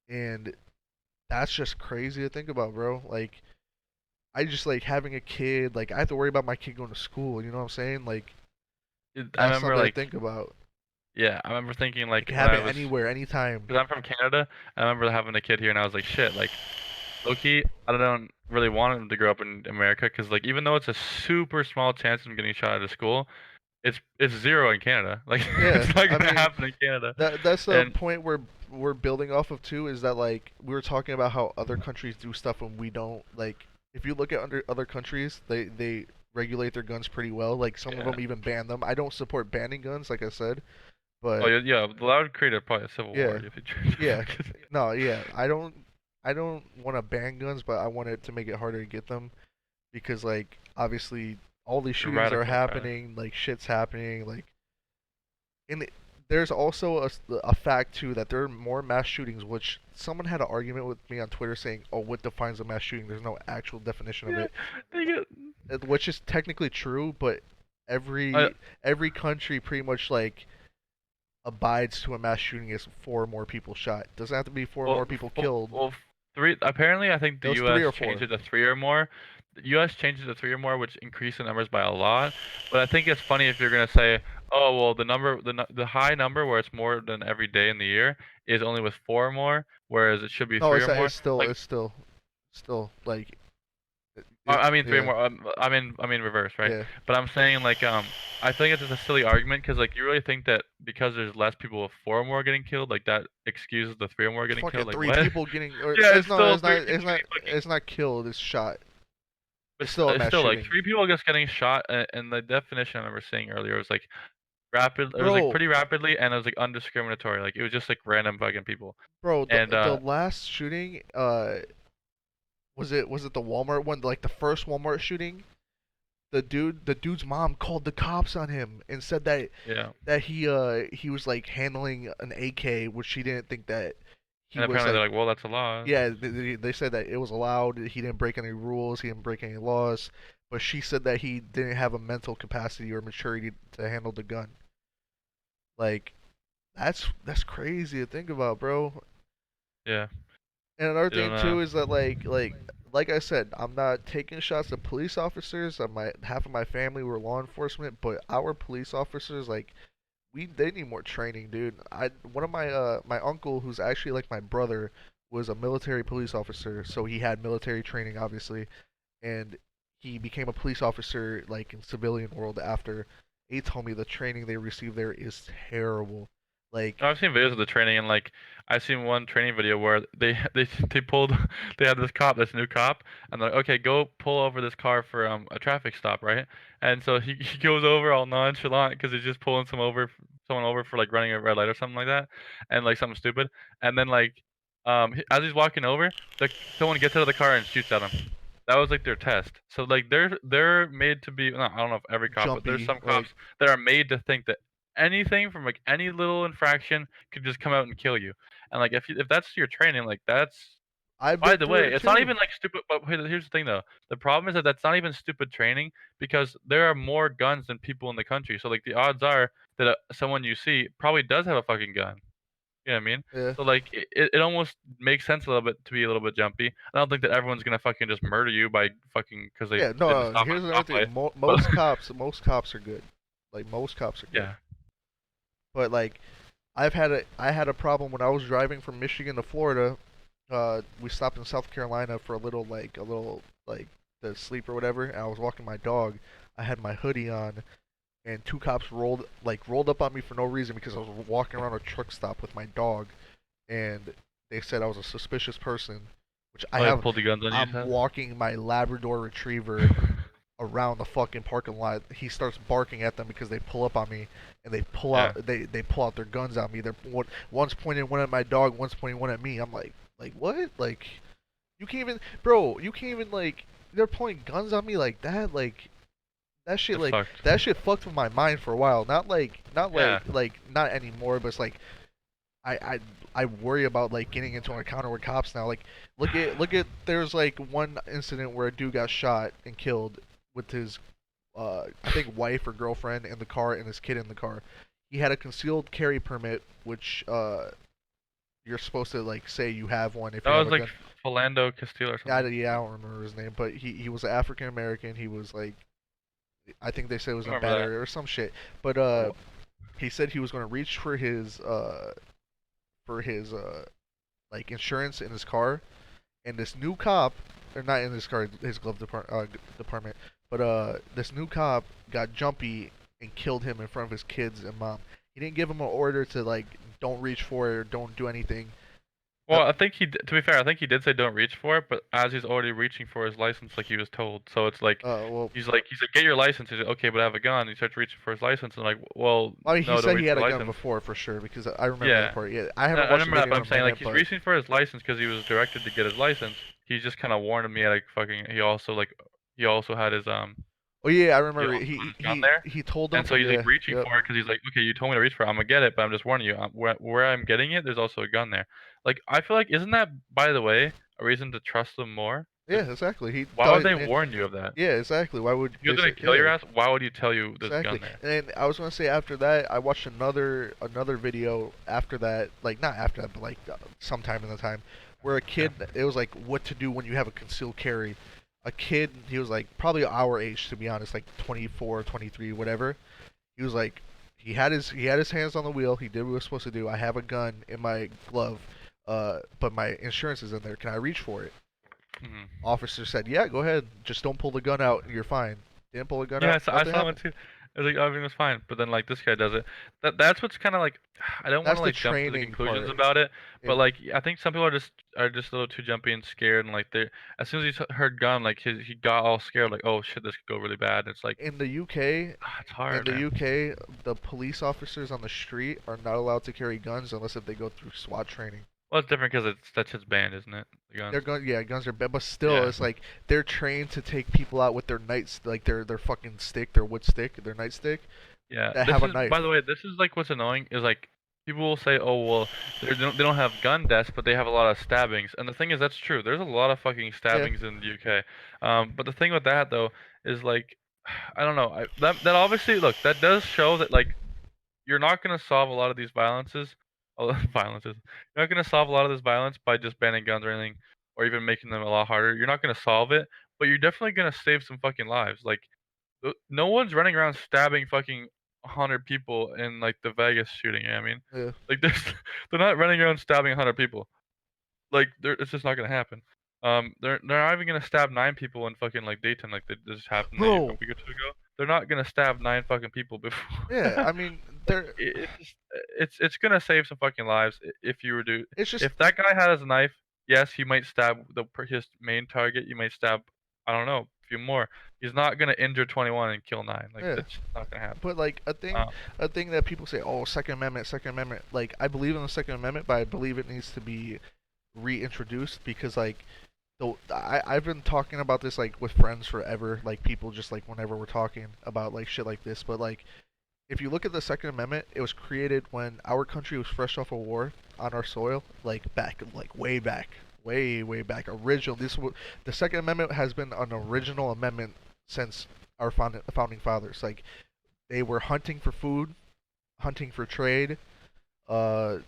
and that's just crazy to think about, bro. Like I just like having a kid. Like I have to worry about my kid going to school. You know what I'm saying? Like I that's remember, something to like think about. yeah, I remember thinking, It like, can when I happen was anywhere, anytime. 'cause I'm from Canada, I remember having a kid here, and I was like, "Shit," like, low-key, I don't really want him to grow up in America because, like, even though it's a super small chance of him getting shot out of school, it's 0 in Canada. Like, Yeah, it's not I gonna mean happen in Canada. that's the And point where we're building off of too, is that like we were talking about how other countries do stuff and we don't. Like if you look at under other countries, they regulate their guns pretty well. Like some of yeah. them even ban them. I don't support banning guns, like I said, Oh, but yeah, yeah, that would create probably a civil war yeah, if you tried to yeah, fucking no, yeah. I don't want to ban guns, but I want it to make it harder to get them because like obviously all these shootings are radical kind of. happening, like shit's happening, like and there's also a fact too that there are more mass shootings, which someone had an argument with me on Twitter saying, "Oh, what defines a mass shooting?" There's no actual definition of Yeah, it, they get which is technically true, but I every country pretty much like abides to a mass shooting is four or more people shot. Doesn't have to be four or well, more people killed. well, 3 apparently, I think It the was US three or changed four. it to 3 or more. The US changed it to 3 or more, which increased the numbers by a lot, but I think it's funny if you're gonna say, "Oh, well, the high number where it's more than every day in the year is only with 4 or more, whereas it should be No, 3 it's or more." it's still Like, it's still still like I mean 3 or yeah, more, I mean reverse, right? yeah. But I'm saying, like, I think it's just a silly argument because, like, you really think that because there's less people with 4 or more getting killed, like, that excuses the 3 or more getting Fucking killed? Like, three what? people getting or Yeah, it's still 3 it's people not getting fucking. it's not killed, it's shot. But It's still a it's mass still like shooting. 3 people just getting shot, and the definition I remember seeing earlier was like rapid. It was like Bro, pretty rapidly, and it was like undiscriminatory. Like it was just like random fucking people. bro, And the last shooting, was it the Walmart one, like the first Walmart shooting? The dude's mom called the cops on him and said that yeah, he was like handling an AK, which she didn't think that he and was apparently they're like. like, well, that's a lot. Yeah, they said that it was allowed. He didn't break any rules. He didn't break any laws. But she said that he didn't have a mental capacity or maturity to handle the gun. Like that's crazy to think about, bro. Yeah, And another you don't thing know. too is that like I said, I'm not taking shots at police officers. My half of my family were law enforcement, but our police officers like they need more training, dude. I one of my uncle who's actually like my brother was a military police officer, so he had military training obviously, and he became a police officer like in civilian world after. He told me the training they receive there is terrible. Like, I've seen videos of the training, and like I've seen one training video where they pulled they had this new cop, and they're like, okay, go pull over this car for a traffic stop, right? And so he goes over all nonchalant because he's just pulling someone over for like running a red light or something like that, and like something stupid. And then like as he's walking over, someone gets out of the car and shoots at him. That was like their test. So like they're made to be. I don't know if every cop, but there's jumpy, some like cops that are made to think that anything from like any little infraction could just come out and kill you. And like if that's your training, like that's I've by been the through way, it it's not too. even like stupid. But here's the thing though. The problem is that that's not even stupid training because there are more guns than people in the country. So like the odds are that someone you see probably does have a fucking gun. You know what I mean? Yeah. So like it almost makes sense a little bit to be a little bit jumpy. I don't think that everyone's gonna fucking just murder you by fucking because they Yeah, no, didn't no. stop Here's at another a stoplight. thing. But Most cops are good. Like most cops are good. yeah, But like, I had a problem when I was driving from Michigan to Florida. We stopped in South Carolina for a little like to sleep or whatever. And I was walking my dog. I had my hoodie on, and two cops rolled up on me for no reason because I was walking around a truck stop with my dog, and they said I was a suspicious person, which I oh, they have. pulled the guns on you, you I'm said? walking my Labrador Retriever around the fucking parking lot. He starts barking at them because they pull up on me and Yeah. they pull out their guns at me. One's pointing one at my dog, one's pointing one at me. I'm like what? Like you can't even, bro. You can't even like they're pointing guns on me like that. That's fucked. That shit fucked with my mind for a while. Yeah. Not anymore, but it's like I I I worry about like getting into an encounter with cops now. Like look at there's like one incident where a dude got shot and killed with his I think wife or girlfriend in the car and his kid in the car. He had a concealed carry permit, which you're supposed to like say you have one if you That have was a like gun. Philando Castile or something. Yeah, I don't remember his name, but he was African American. He was like I think they said it was I a remember that. battery or some shit. But he said he was going to reach for his like insurance in his car, and this new cop, or not in his car, his department, but this new cop got jumpy and killed him in front of his kids and mom. He didn't give him an order to like don't reach for it or don't do anything. Well, I think to be fair, I think he did say don't reach for it, but as he's already reaching for his license, like he was told, so it's like Well, he's like get your license. He's like, okay, but I have a gun. He starts reaching for his license, and like, well, I mean, he no, don't said he reach had for a your gun license. before for sure because I remember that Yeah, part. Yeah, I I haven't I watched the remember that, video but in I'm a saying like minute, he's but reaching for his license because he was directed to get his license. He just kind of warned me like fucking. He also had his oh yeah, I he remember also had his gun there. he told And him, so he's like yeah, reaching yep, for it because he's like, okay, you told me to reach for it. I'm gonna get it, but I'm just warning you. Where I'm getting it, there's also a gun there. Like I feel like isn't that, by the way, a reason to trust them more? Because yeah, exactly. He why would thought, they warn you of that? yeah, exactly. Why would If he was they gonna say, kill your yeah, ass, why would he tell you there's a exactly. gun there? And then I was gonna say after that, I watched another video after that, like not after that, but like sometime in the time, where a Yeah. kid, it was like what to do when you have a concealed carry. A kid, he was like probably our age to be honest, like 24, 23, whatever. He was like, he had his hands on the wheel. He did what he was supposed to do. I have a gun in my glove, but my insurance is in there. Can I reach for it? Hmm. Officer said, "Yeah, go ahead. Just don't pull the gun out. You're fine." Didn't pull the gun Yeah, out. I Nothing saw one happened. too. I was like, everything was fine, but then like this guy does it. That's what's kind of like, I don't want That's to the like jump to the training conclusions part. about it, but In like I think some people are just a little too jumpy and scared, and like they as soon as heard gun, like he got all scared, like oh shit, this could go really bad. It's like in the UK, it's hard, man. the police officers on the street are not allowed to carry guns unless if they go through SWAT training. Well, it's different because that's just banned, isn't it? The guns. Yeah, guns are bad, but still, Yeah. it's like they're trained to take people out with their like their fucking stick, their wood stick, their nightstick Yeah, that this have a is, by knife. the way, this is like what's annoying is like people will say, "Oh, well, they don't have gun deaths, but they have a lot of stabbings." And the thing is, that's true. There's a lot of fucking Yeah, stabbings in the UK. But the thing with that though is like, I don't know. That obviously, look, that does show that like you're not gonna solve a lot of these violences, violences. You're not gonna solve a lot of this violence by just banning guns or anything, or even making them a lot harder. You're not gonna solve it, but you're definitely gonna save some fucking lives. Like no one's running around stabbing fucking 100 people in like the Vegas shooting. You know what I mean? yeah, Like there's, they're not running around stabbing 100 people. Like it's just not gonna happen. They're not even gonna stab 9 people in fucking like Dayton like that just happened a bro. week or two ago. They're not gonna stab 9 fucking people Yeah, before. I mean, Like they're it's just, it's gonna save some fucking lives if you were to, it's just if that guy had his knife, yes, he might stab his main target. You might stab, I don't know, a few more. He's not gonna injure 21 and kill 9. Like yeah. that's just not gonna happen. But like Uh, a thing that people say, oh, Second Amendment, Second Amendment. Like I believe in the Second Amendment, but I believe it needs to be reintroduced because like I've been talking about this like with friends forever. Like people just like whenever we're talking about like shit like this, but like if you look at the Second Amendment, it was created when our country was fresh off a war on our soil, like back, like way back, way back. Original. The Second Amendment has been an original amendment since our founding fathers. Like they were hunting for food, hunting for trade. Uh,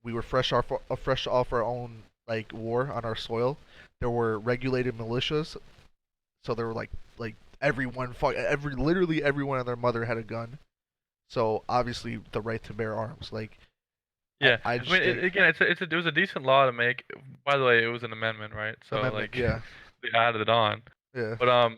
we were fresh off our own like war on our soil. There were regulated militias, so there were like everyone, literally everyone and their mother had a gun. So obviously the right to bear arms. Like yeah, I I mean, just think again, it was a decent law to make. By the way, it was an amendment, right? So amendment. like Yeah, they added it on. yeah. But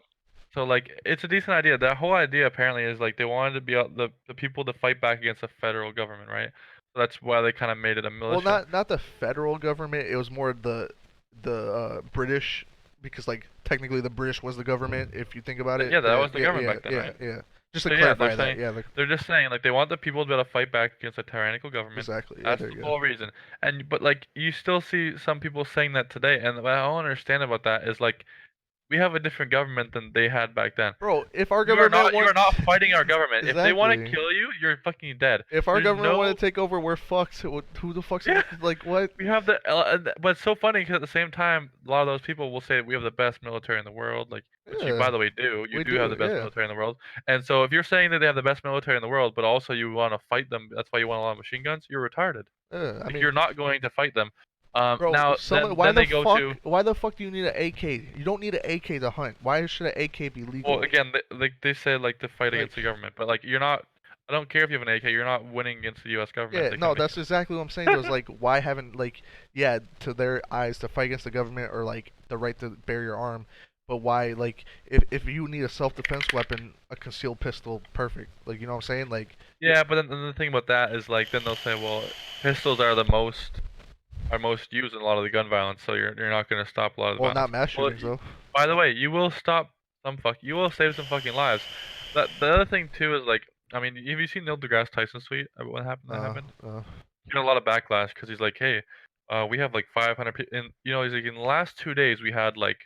so like it's a decent idea. That whole idea apparently is like they wanted to be the people to fight back against the federal government, right? So that's why they kind of made it a Well, militia. not the federal government. It was more the British because like technically the British was the government if you think about it. Yeah, that was the Yeah, government back then, right? yeah. Just to So yeah, clarify that. Yeah, like, they're just saying like they want the people to be able to fight back against a tyrannical government. exactly. Yeah, That's there the you go. whole reason. And but like you still see some people saying that today, and what I don't understand about that is like we have a different government than they had back then. Bro, if our government You are wants not fighting our government. If they want to exactly. kill you, you're fucking dead. If our There's government wanted no to take over, we're fucked. Who the fuck's yeah. gonna like what? We have but it's so funny because at the same time, a lot of those people will say we have the best military in the world, like which you, Yeah, by the way, do. You we do have do. the best Yeah, military in the world. And so if you're saying that they have the best military in the world, but also you want to fight them, that's why you want a lot of machine guns, you're retarded. yeah. I Like mean, you're not going to fight them. bro, Now someone. then they go to, Why the fuck do you need an AK? You don't need an AK to hunt. Why should an AK be well, legal? again, they say like to fight Like, against the government, but like you're not. I don't care if you have an AK. You're not winning against the U.S. government. Yeah, They no, can't make that's exactly what I'm saying. Though, is like, why haven't like, yeah, to their eyes, to fight against the government or like the right to bear your arm, but why like if you need a self defense weapon, a concealed pistol, perfect. Like you know what I'm saying? Like, Yeah, but then the thing about that is like then they'll say, well, pistols are most used in a lot of the gun violence, so you're not gonna stop a lot of the well, not violence. mass Well, shootings though. by the way, you will stop you will save some fucking lives. The other thing too is like, I mean, have you seen Neil deGrasse Tyson's tweet about what happened? That Uh, happened. uh, He got a lot of backlash because he's like, hey, we have like 500 people, and he's like, in the last 2 days we had like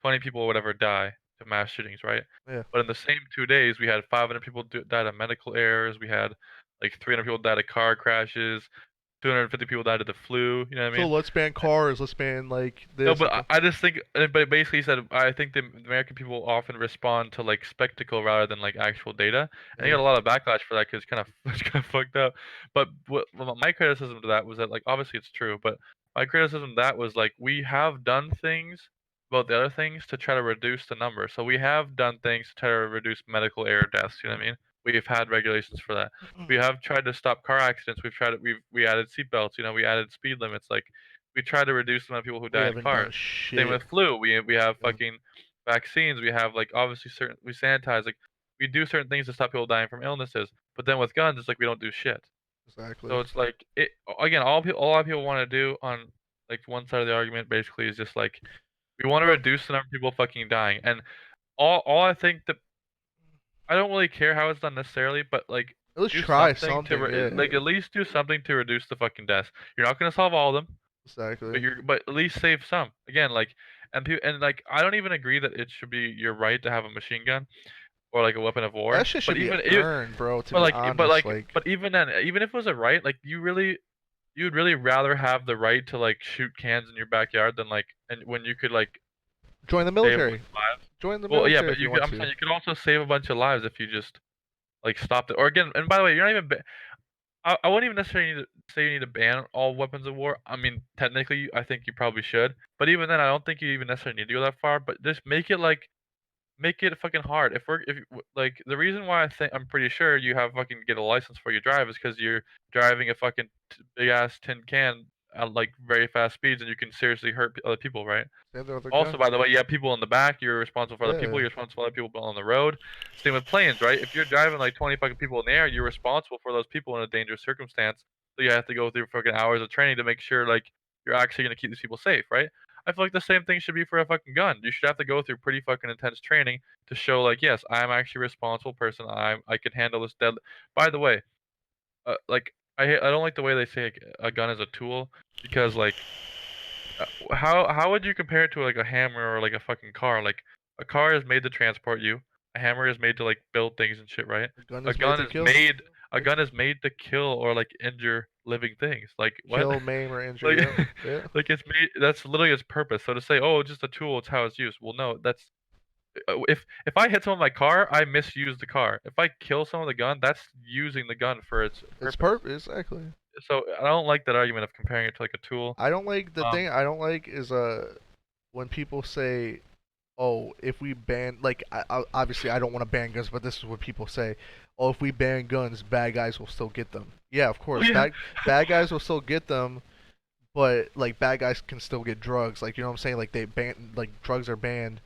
20 people or whatever die to mass shootings, right? yeah. But in the same 2 days, we had 500 people died of medical errors. We had like 300 people died of car crashes. 250 people died of the flu. You know what I So mean? let's ban cars. Let's ban like No, this. but I just think, but basically he said, I think the American people often respond to like spectacle rather than like actual data, and he Yeah. got a lot of backlash for that because it's kind of it's kind of fucked up. But my criticism to that was that like obviously it's true, but my criticism to that was like we have done things about the other things to try to reduce the number. So we have done things to try to reduce medical error deaths. You know what I mean? We've had regulations for that. We have tried to stop car accidents. We added seatbelts. We added speed limits. Like we try to reduce the amount of people who We die in haven't done cars. Same shit. with flu. We have Yeah, fucking vaccines. We have like obviously certain we sanitize. Like we do certain things to stop people dying from illnesses. But then with guns, it's like we don't do shit. exactly. So it's like it again. A lot of people want to do on like one side of the argument basically is just like we want to Bro, reduce the number of people fucking dying. And all I think that I don't really care how it's done necessarily, but like let's do try something to something. Yeah, like at least do something to reduce the fucking deaths. You're not gonna solve all of them. exactly. But at least save some. Again, like and like I don't even agree that it should be your right to have a machine gun or like a weapon of war. That shit But should be even it, earned, bro. To but be like but honest, like like but even then, even if it was a right, like you'd really rather have the right to like shoot cans in your backyard than like and when you could like join the save a bunch military. of lives. Join the Well, yeah, military but if you want I'm to. saying you could also save a bunch of lives if you just like stopped it. Or again, and by the way, you're not even I wouldn't even necessarily need to say you need to ban all weapons of war. I mean, technically, I think you probably should. But even then, I don't think you even necessarily need to go that far. But just make it fucking hard. Like the reason why I'm pretty sure you have fucking get a license before you drive is because you're driving a fucking big ass tin can at like very fast speeds and you can seriously hurt other people, right? Stand there with a Also, gun. by the way, you have people in the back. You're responsible for other people. Yeah, You're responsible for other people on the road. Same with planes, right? If you're driving like 20 fucking people in the air, you're responsible for those people in a dangerous circumstance. So you have to go through fucking hours of training to make sure like you're actually gonna keep these people safe, right? I feel like the same thing should be for a fucking gun. You should have to go through pretty fucking intense training to show like, yes, I'm actually a responsible person. I can handle this dead. By the way, like I don't like the way they say like, a gun is a tool because like how would you compare it to like a hammer or like a fucking car? Like a car is made to transport you. A hammer is made to like build things and shit, right? a gun A is made gun to is kill. made a Yeah. gun is made to kill or like injure living things. Like what? Kill, maim, or injure. Like Yep. Yeah. like it's made that's literally its purpose. So to say, "Oh, it's just a tool, it's how it's used." Well, no, that's if I hit someone with my car, I misuse the car. If I kill someone with a gun, that's using the gun for its It's purpose. purpose exactly. So I don't like that argument of comparing it to like a tool. I don't like the Um, thing. I don't like is when people say, "Oh, if we ban like obviously I don't want to ban guns, but this is what people say. Oh, if we ban guns, bad guys will still get them. Yeah, of oh course, yeah. bad guys will still get them, but like bad guys can still get drugs. Like you know what I'm saying? Like they ban like drugs are banned.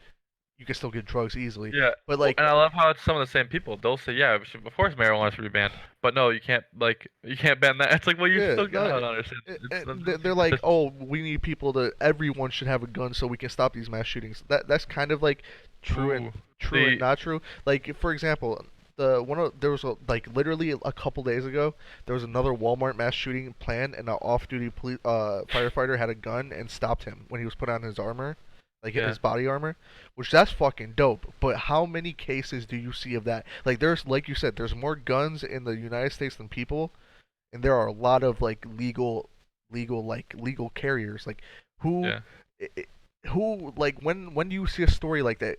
You can still get drugs easily. Yeah, But well, like and I love how it's some of the same people. They'll say, "Yeah, of course marijuana should be banned," but no, you can't. Like, you can't ban that. It's like, well, you yeah, still. I no, don't understand. they're like, oh, we need people to. Everyone should have a gun so we can stop these mass shootings. That's kind of like Ooh, true and the not true. Like for example, there was like literally a couple days ago there was another Walmart mass shooting planned and an off-duty firefighter had a gun and stopped him when he was put on his armor, like yeah, his body armor, which that's fucking dope. But how many cases do you see of that? Like there's like you said, there's more guns in the United States than people, and there are a lot of like legal carriers like who yeah, who like when you see a story like that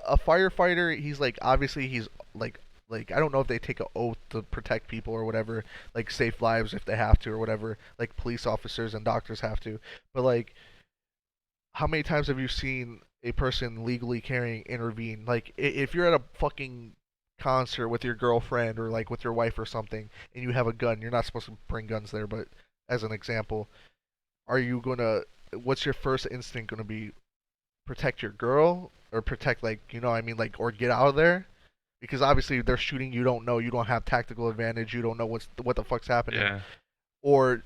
a firefighter he's like obviously he's like I don't know if they take an oath to protect people or whatever, like save lives if they have to or whatever, like police officers and doctors have to, but like how many times have you seen a person legally carrying intervene? Like if you're at a fucking concert with your girlfriend or like with your wife or something, and you have a gun. You're not supposed to bring guns there, but as an example, are you gonna? What's your first instinct gonna be? Protect your girl or protect like I mean like or get out of there? Because obviously they're shooting. You don't know. You don't have tactical advantage. You don't know what the fuck's happening. Yeah. Or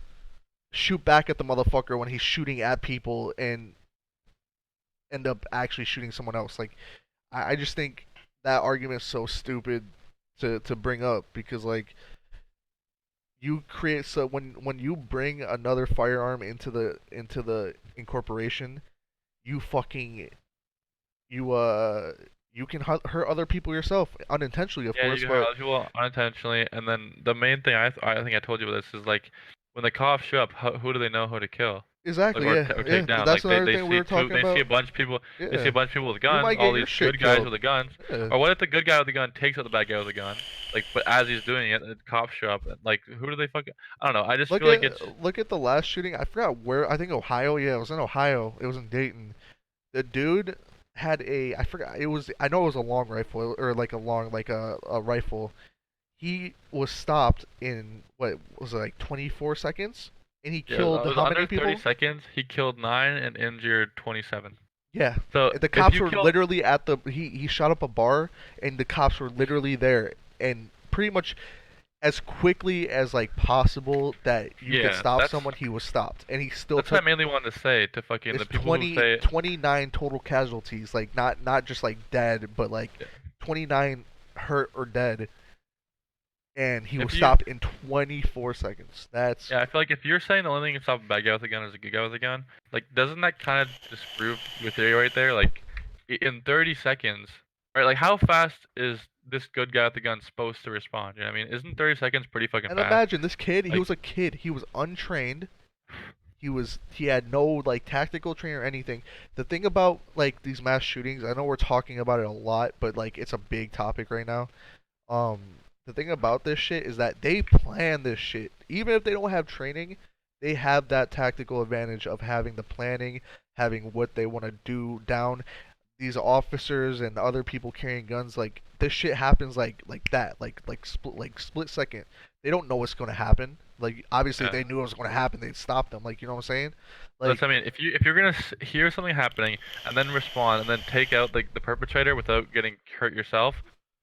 shoot back at the motherfucker when he's shooting at people and end up actually shooting someone else. Like I just think that argument is so stupid to bring up because like you create so when you bring another firearm into the incorporation, you fucking you can hurt other people yourself unintentionally, of Yeah, you course, can hurt but other people unintentionally, and then the main thing I think I told you about this is like when the cops show up, who do they know who to kill, like exactly, yeah, or take yeah. down? That's Like another thing we were talking they see a about. bunch of people, they see Yeah, a bunch of people with you guns, might all get your these shit good guys killed. with the guns, Yeah, or what if the good guy with the gun takes out the bad guy with the gun? Like, but as he's doing it, the cops show up. And, like, who do they fucking? I don't know. I just look feel like it's at the last shooting. I forgot where. I think Ohio. Yeah, it was in Ohio. It was in Dayton. The dude had a I forgot it was I know it was a long rifle or like a long like a rifle. He was stopped in what was it like 24 seconds and he yeah, killed it was how under many 30 people? seconds. He killed 9 and injured 27. Yeah. So The if cops you were kill, literally at the he shot up a bar and the cops were literally there and pretty much as quickly as like possible that you could yeah, stop someone he was stopped and he still that's what I took mainly wanted to say to fucking it's the people who 20 say, 29 total casualties like not just like dead but like yeah, 29 hurt or dead and he was if you, stopped in 24 seconds. That's yeah, I feel like if you're saying the only thing can stop a bad guy with a gun is a good guy with a gun, like, doesn't that kind of disprove your theory right there? Like, in 30 seconds, right? Like, how fast is this good guy with the gun supposed to respond? You know what I mean? Isn't 30 seconds pretty fucking and fast? imagine this kid, he Like, was a kid, he was untrained. He had no like tactical training or anything. The thing about like these mass shootings, I know we're talking about it a lot, but like it's a big topic right now. Um, the thing about this shit is that they plan this shit. Even if they don't have training, they have that tactical advantage of having the planning, having what they want to do down. These officers and other people carrying guns, like this shit happens like that, like split second. They don't know what's gonna happen. Like obviously, if yeah. they knew it was gonna happen, they'd stop them. Like you know what I'm saying? That's, Like I mean, if you're gonna hear something happening and then respond and then take out the perpetrator without getting hurt yourself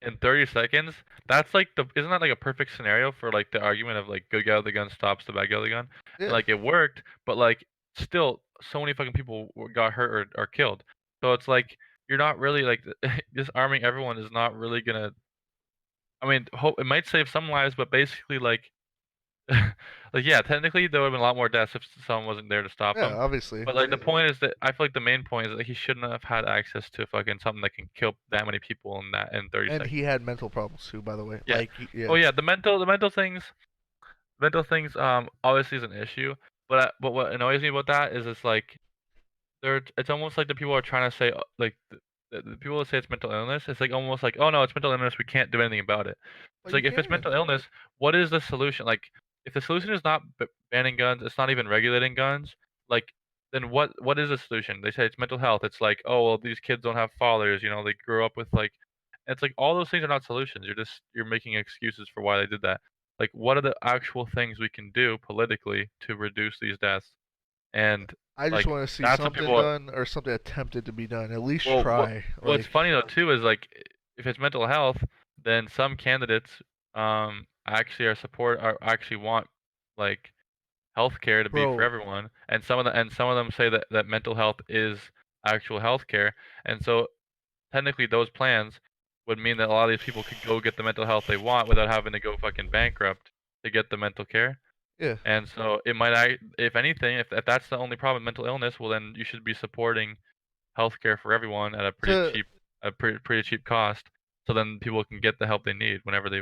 in 30 seconds, that's like isn't that like a perfect scenario for like the argument of like good guy with the gun stops the bad guy with the gun, and yeah, like it worked, but like still so many fucking people got hurt or killed. So it's like you're not really like disarming everyone is not really gonna. I mean, it might save some lives, but basically like like, yeah, technically, there would've been a lot more deaths if someone wasn't there to stop yeah, him. obviously. But, like, the point is that I feel like the main point is that he shouldn't have had access to fucking something that can kill that many people in 30 And seconds. he had mental problems too, by the way. Yeah. Yeah, Oh, yeah, mental things, obviously is an issue, but what annoys me about that is it's like it's almost like the people are trying to say, like, the people that say it's mental illness, it's like almost like, "Oh, no, it's mental illness, we can't do anything about it." It's but you like, if it's can. mental illness, what is the solution? Like, if the solution is not banning guns, it's not even regulating guns, like, then what is the solution? They say it's mental health. It's like, "Oh, well, these kids don't have fathers, you know, they grew up with, like." It's like, all those things are not solutions, you're making excuses for why they did that. Like, what are the actual things we can do politically to reduce these deaths? And, I just like, want to see that's what something people done or something attempted to be done. At least well, try. what's Like, funny though too is like if it's mental health, then some candidates actually are actually want like healthcare to be for bro, everyone, and some of them say that mental health is actual healthcare, and so technically those plans would mean that a lot of these people could go get the mental health they want without having to go fucking bankrupt to get the mental care. yeah. And so if anything, if that's the only problem with mental illness, well then you should be supporting healthcare for everyone at To a pretty cheap cost, so then people can get the help they need whenever they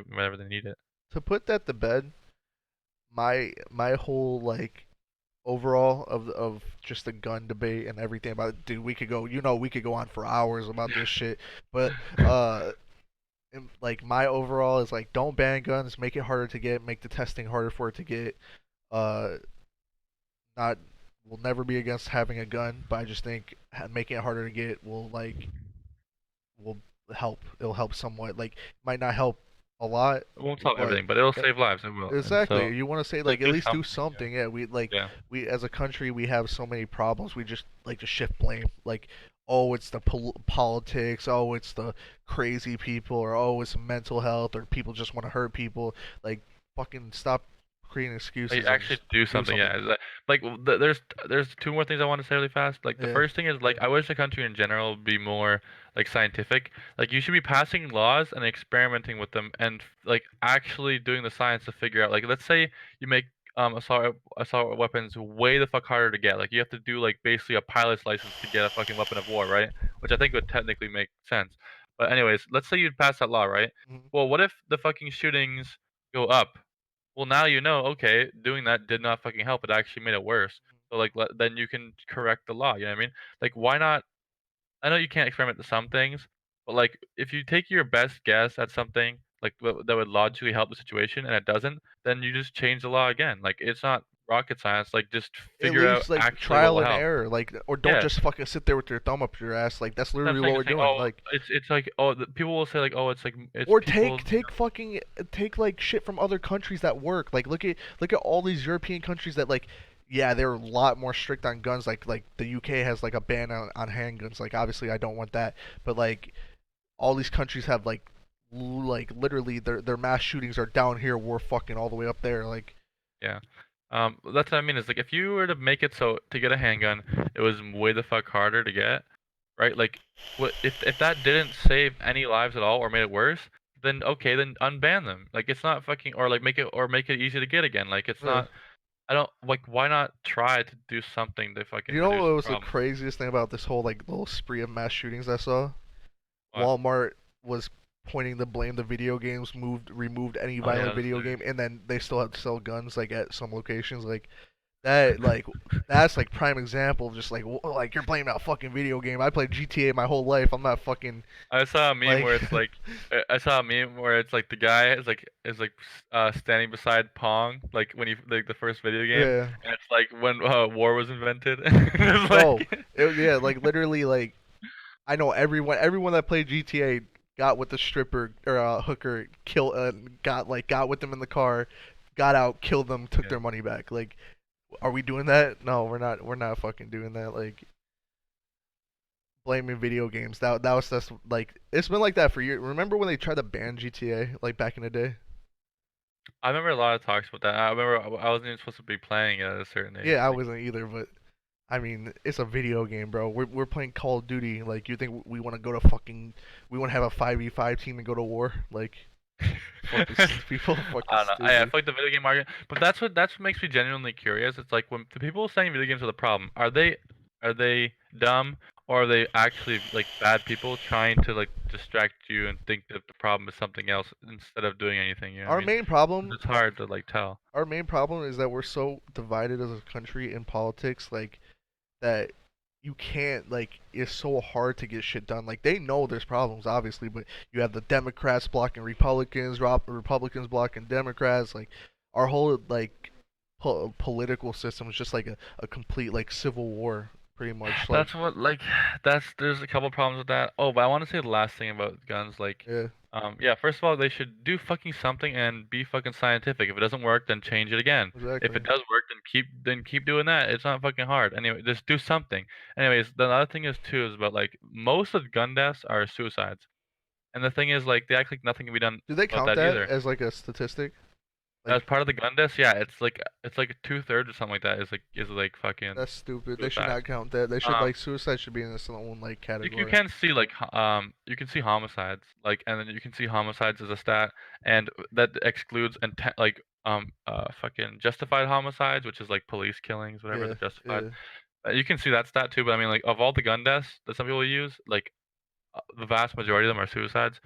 need it. to put that to bed, my whole like overall of just the gun debate and everything about it, dude, we could go on for hours about this shit. But like my overall is like don't ban guns, make it harder to get, make the testing harder for it to get. Uh, not will never be against having a gun, but I just think making it harder to get will help. It'll help somewhat. Like might not help a lot, It won't solve but everything, but it'll uh, save lives. It will. And exactly. so You want to say like like at do least do something. something. Yeah, Yeah. we as a country we have so many problems. We just like to shift blame. Like oh, it's the politics. Oh, it's the crazy people, or oh, it's mental health, or people just want to hurt people. Like fucking stop creating Like, excuses and actually just do do something, something. yeah. Like, there's two more things I want to say really fast. Like, the Yeah. first thing is, like, I wish the country in general would be more, like, scientific. Like, you should be passing laws and experimenting with them and, like, actually doing the science to figure out, like, let's say you make, assault weapons way the fuck harder to get. Like, you have to do, like, basically a pilot's license to get a fucking weapon of war, right? Which I think would technically make sense. But anyways, let's say you pass that law, right? Mhm. Well, what if the fucking shootings go up? Well, now you know, okay, doing that did not fucking help. It actually made it worse. So like, then you can correct the law. You know what I mean? Like, why not? I know you can't experiment to some things, but like, if you take your best guess at something like that would logically help the situation, and it doesn't, then you just change the law again. Like, it's not rocket science. Like, just At figure out least like actually what trial will and help. error, like or don't Yeah, just fucking sit there with your thumb up your ass. Like that's that's literally what I'm saying. what we're It's like, doing. oh, Like it's like, oh, people will say like, oh, it's or people. take fucking take like shit from other countries that work. Like look at all these European countries that like yeah, they're a lot more strict on guns. Like the UK has like a ban on handguns. Like obviously I don't want that, but like all these countries have like literally their mass shootings are down here. We're fucking all the way up there. Like Yeah. That's what I mean. Is like if you were to make it so to get a handgun, it was way the fuck harder to get, right? Like, what if that didn't save any lives at all or made it worse? Then okay, then unban them. Like it's not fucking or like make it easy to get again. Like it's uh, not. I don't like. Why not try to do something to fucking you know reduce what the was the problem? craziest thing about this whole like little spree of mass shootings I saw? What? Walmart was pointing the blame the video games moved removed any Oh violent yeah, that's video hilarious. game and then they still have to sell guns like at some locations like that like that's like prime example of just like you're blaming that fucking video game. I played GTA my whole life. I'm not fucking I saw a meme like where it's like I saw a meme where it's like the guy is standing beside Pong like when he like the first video game yeah. and it's like when war was invented. It's No, like yeah, like literally like I know everyone that played GTA got with the stripper or hooker kill got with them in the car, got out, killed them, took yeah. their money back. Like are we doing that? No, we're not fucking doing that. Like blaming video games. That was just like it's been like that for years. Remember when they tried to ban GTA like back in the day? I remember a lot of talks about that. I remember I wasn't even supposed to be playing it at a certain age. Yeah, I Like wasn't either, but I mean, it's a video game, bro. We're playing Call of Duty. Like you think we want to go to fucking we want to have a 5v5 team and go to war? Like fucking people fucking I don't know. I stupid. feel like the video game market, but that's what makes me genuinely curious. It's like when the people saying video games are the problem, are they dumb or are they actually like bad people trying to like distract you and think that the problem is something else instead of doing anything? You know what I Our mean? main 'Cause problem it's hard to like tell. our main problem is that we're so divided as a country in politics like that you can't like it's so hard to get shit done. Like they know there's problems obviously, but you have the Democrats blocking Republicans, Republicans blocking Democrats. Like our whole like political system is just like a complete like civil war pretty much. Like That's what like there's a couple problems with that. Oh, but I want to say the last thing about guns, like, yeah, yeah. First of all, they should do fucking something and be fucking scientific. If it doesn't work, then change it again. If exactly. it does work, then keep doing that. It's not fucking hard. Anyway, just do something. Anyways, the other thing is too is about like most of the gun deaths are suicides, and the thing is like they act like nothing can be done Do they about count that that either. as like a statistic? As Like part of the gun deaths, yeah, it's like 2/3 or something like that is like fucking that's stupid. They should suicides. not count that. They should Um, like suicide should be in its own like you category. can see like you can see homicides like and then you can see homicides as a stat and that excludes fucking justified homicides which is like police killings whatever Yeah, they're justified. yeah. You can see that stat too but I mean like of all the gun deaths that some people use like the vast majority of them are suicides.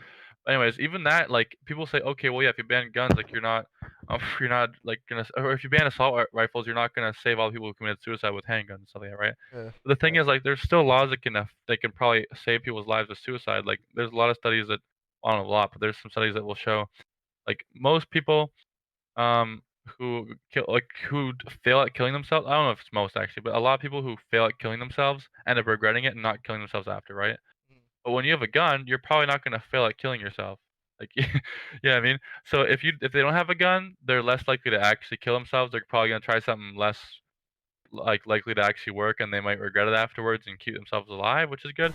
Anyways, even that, like people say, okay, well, yeah, if you ban guns, like you're not like gonna, or if you ban assault rifles, you're not gonna save all the people who committed suicide with handguns and stuff like that, right? Yeah. But the thing is, like, there's still laws that can probably save people's lives with suicide. Like, there's a lot of studies that, I don't know a lot, but there's some studies that will show, like, most people, um, who fail at killing themselves. I don't know if it's most actually, but a lot of people who fail at killing themselves end up regretting it and not killing themselves after, right? But when you have a gun, you're probably not gonna fail at killing yourself. Like, yeah, I mean? So if they don't have a gun, they're less likely to actually kill themselves. They're probably gonna try something less likely to actually work, and they might regret it afterwards and keep themselves alive, which is good.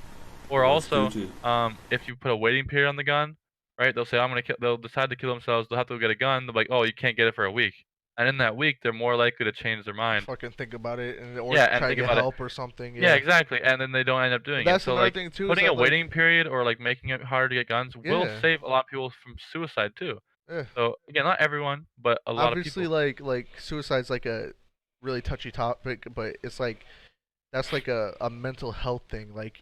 Or That's also, Gucci. if you put a waiting period on the gun, right? They'll say, "I'm gonna kill." They'll decide to kill themselves. They'll have to go get a gun. They're like, "Oh, you can't get it for a week," and in that week, they're more likely to change their mind. Fucking think about it, and or Yeah, and try to think get about it. help or something. Yeah, Yeah, exactly, and then they don't end up but doing it. that's So, another like, thing too. Is putting a that like, waiting period or, like, making it harder to get guns will yeah, save a lot of people from suicide too. yeah. So, again, not everyone, but a lot of Obviously, people. like suicide's like a really touchy topic, but it's like that's like a mental health thing. Like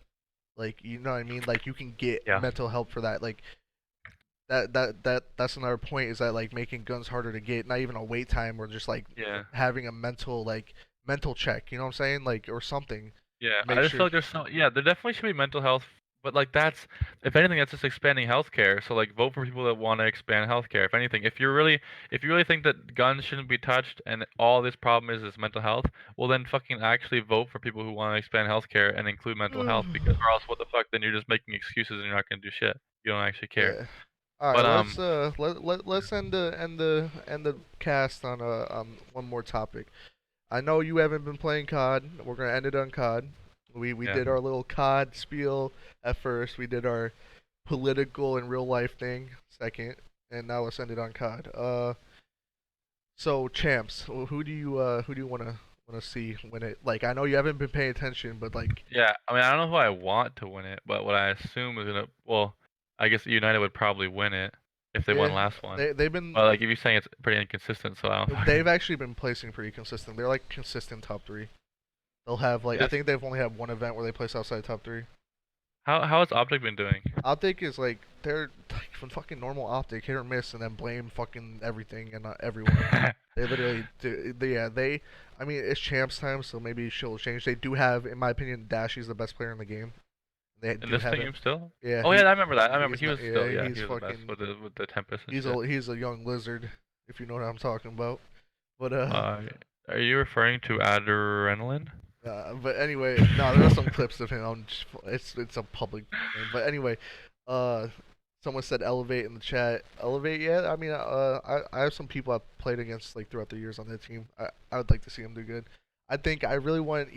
you know what I mean? Like you can get Yeah. mental help for that. Like that's another point is that like making guns harder to get, not even a wait time or just like Yeah. having a mental check. You know what I'm saying? Like or something. Yeah, I Make just sure. feel like there's there definitely should be mental health, but, like, that's if anything, that's just expanding healthcare, so, like, vote for people that wanna expand healthcare, if anything. If you really think that guns shouldn't be touched and all this problem is mental health, well, then fucking actually vote for people who wanna expand healthcare and include mental health because or else what the fuck, then you're just making excuses and you're not gonna do shit. You don't actually care. Yeah. All right, But, let's end the cast on one more topic. I know you haven't been playing COD. We're gonna end it on COD. We yeah. did our little COD spiel at first. We did our political and real life thing second, and now let's end it on COD. So champs, who do you wanna see win it? Like I know you haven't been paying attention, but like Yeah, I mean, I don't know who I want to win it, but what I assume is gonna well, I guess United would probably win it if they won yeah, last one. they've been But, like, if you're saying it's pretty inconsistent, so I don't they've fucking actually been placing pretty consistent. They're like consistent top three. They'll have like I Yes. think they've only had one event where they place outside top three. How has Optic been doing? Optic is like they're like from fucking normal Optic, hit or miss, and then blame fucking everything and everyone. They literally do. Yeah, they. I mean, it's champs time, so maybe she'll change. They do have, in my opinion, Dashy's the best player in the game. They In do this have team him. still? Yeah, Oh, yeah, I remember that. I remember he's he not. was still Yeah, he's he was the best fucking. with the Tempest and He's shit. a young lizard, if you know what I'm talking about. But Uh, are you referring to Adrenaline? But anyway, no, there are some clips of him. It's a public thing. But anyway, uh, someone said elevate in the chat. Elevate, yeah. I mean, I have some people I've played against like throughout the years on that team. I would like to see them do good. I think I really want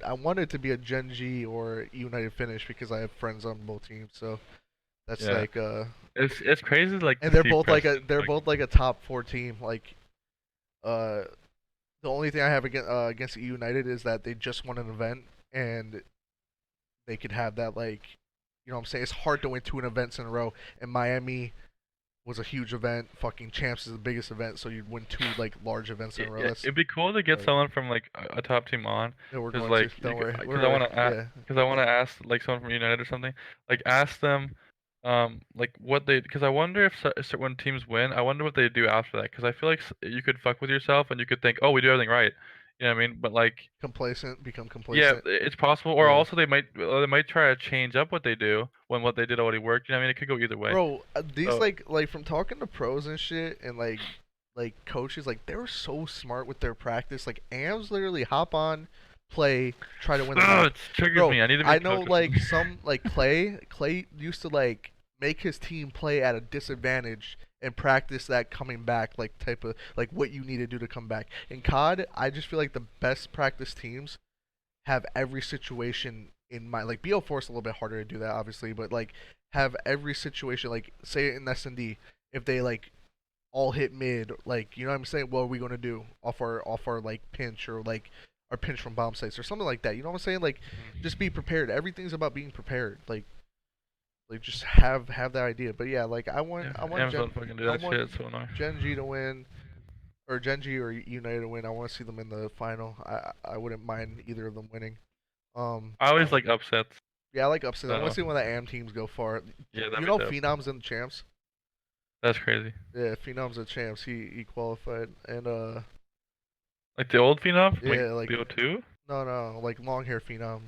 I want it to be a Gen G or United finish because I have friends on both teams. So that's Yeah. like It's crazy like and to see Preston they're like both like a top four team. Like uh the only thing I have against United is that they just won an event and they could have that like, you know what I'm saying? It's hard to win two events in a row. And Miami was a huge event. Fucking Champs is the biggest event, so you'd win two like large events in a row. yeah, That's it'd be cool to get like, someone from like a top team on, yeah, we're cause going to. like Don't worry. cause I We're wanna yeah. cause I wanna ask like someone from United or something, like ask them, like what they, cause I wonder if when teams win, I wonder what they do after that, cause I feel like you could fuck with yourself and you could think, oh, we do everything right, you know what I mean? But like, Complacent, become yeah, complacent. it's possible, or Yeah. also they might try to change up what they do when what they did already worked. You know what I mean? It could go either way. Bro, these So like from talking to pros and shit and like coaches, like they were so smart with their practice. Like AMs literally hop on, play, try to win the ugh, map. it triggers Bro, me. I need to be a I know coach or like something. some like Clay used to like make his team play at a disadvantage and practice that coming back like type of like what you need to do to come back. In COD, I just feel like the best practice teams have every situation in mind. Like BO4 is a little bit harder to do that, obviously, but like have every situation. Like say in S&D, if they like all hit mid, like you know what I'm saying, what are we gonna do off our like pinch or like our pinch from bomb sites or something like that. You know what I'm saying? Like just be prepared. Everything's about being prepared. Like just have that idea. But yeah, like Yeah, I want Amazon fucking do I that want shit. It's so annoying. Gen G to win or Gen G or United to win. I want to see them in the final. I wouldn't mind either of them winning. Um, I always like upsets. yeah, I like upset. I want So to see one of the AM teams go far. yeah, You that'd know, be dope. Phenom's in the champs. That's crazy. Yeah, Phenom's a champs. He qualified and Like the old Phenom from like yeah, like BO2. no, like long hair Phenom.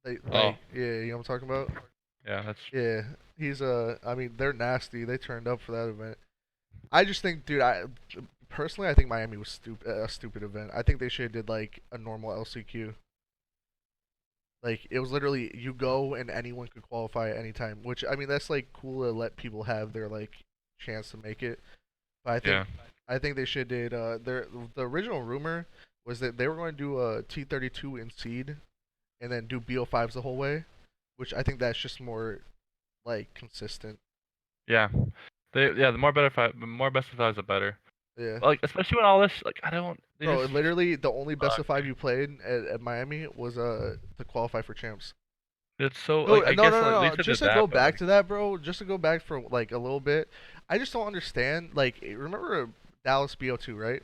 They Oh like yeah, you know what I'm talking about? yeah, that's Yeah, he's I mean they're nasty. They turned up for that event. I just think, dude, I personally I think Miami was a stupid event. I think they should have did like a normal LCQ. Like it was literally you go and anyone could qualify at any time. Which I mean that's like cool to let people have their like chance to make it. But Yeah. I think they should did the original rumor was that they were going to do a T32 in seed and then do BO5s the whole way, which I think that's just more like consistent. Yeah. The more better five, the more best of fives, the better. Yeah. Like especially when all this, like I don't, they Bro, just literally the only best suck. of five you played at Miami was to qualify for champs. It's so No, like I no, guess no, like, at no, least no. I Just did to go that, but back like to that, bro. Just to go back for like a little bit. I just don't understand. Like, remember Dallas BO2, right?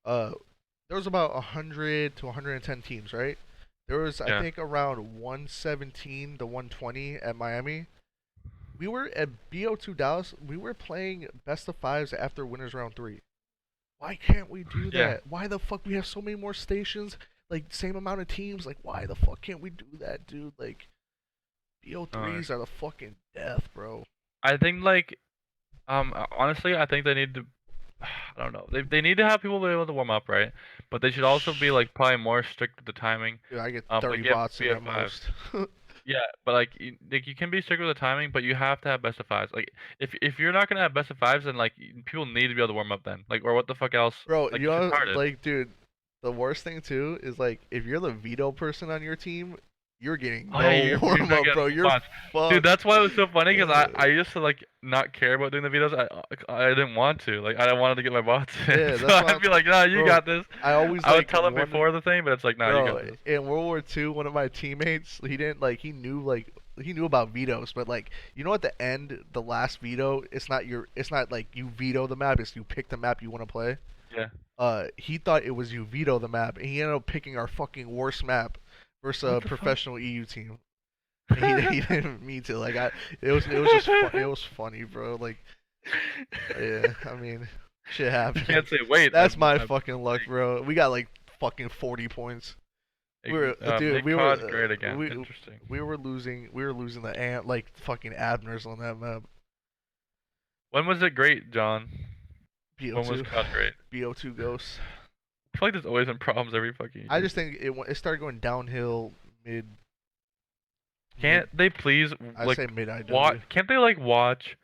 Uh, there was about 100 to 110 teams, right? There was, I yeah, think, around 117 to 120 at Miami. We were at BO2 Dallas. We were playing best of fives after winners round three. Why can't we do yeah. that? Why the fuck we have so many more stations? Like same amount of teams. Like why the fuck can't we do that, dude? Like Uh, BO3s are the fucking death, bro. I think like honestly, I think they need to. I don't know. They need to have people be able to warm up, right? But they should also be like probably more strict with the timing. Dude, I get Like 30 you have bots in at BF5s. most. Yeah, but like you can be strict with the timing, but you have to have best of fives. Like if you're not gonna have best of fives, then like people need to be able to warm up then. Like or what the fuck else? Bro, Like you it's know, retarded. like, dude, the worst thing too is like if you're the veto person on your team, you're getting Oh yeah, no you're warm not up, getting bro. You're watched. Dude, fucked. that's why it was so funny because Uh, I used to like not care about doing the videos. I didn't want to. Like I didn't want to get my bots in. yeah, So that's why, I'd be like, nah, you bro. got this. I always I would like tell them wanted. before the thing, but it's like, nah, you got Bro, this. in World War II, one of my teammates, he didn't like he knew about vetoes, but like you know at the end, the last veto, it's not like you veto the map, it's you pick the map you want to play. Yeah. He thought it was you veto the map, and he ended up picking our fucking worst map versus What a the fuck? professional EU team. And he didn't mean to like it was just it was funny, bro. Like yeah, I mean, shit You can't happens. say wait. That's my I'm fucking luck, bro. We got like fucking 40 points. We were, dude, make COD great again. Interesting. we were losing the ant like fucking Abners on that map. When was it great, John? When was BO2, COD great? BO2 ghosts. I feel like there's always been problems every fucking I year. just think it started going downhill mid mid. Can't they please I like say mid watch? IW. Can't they like watch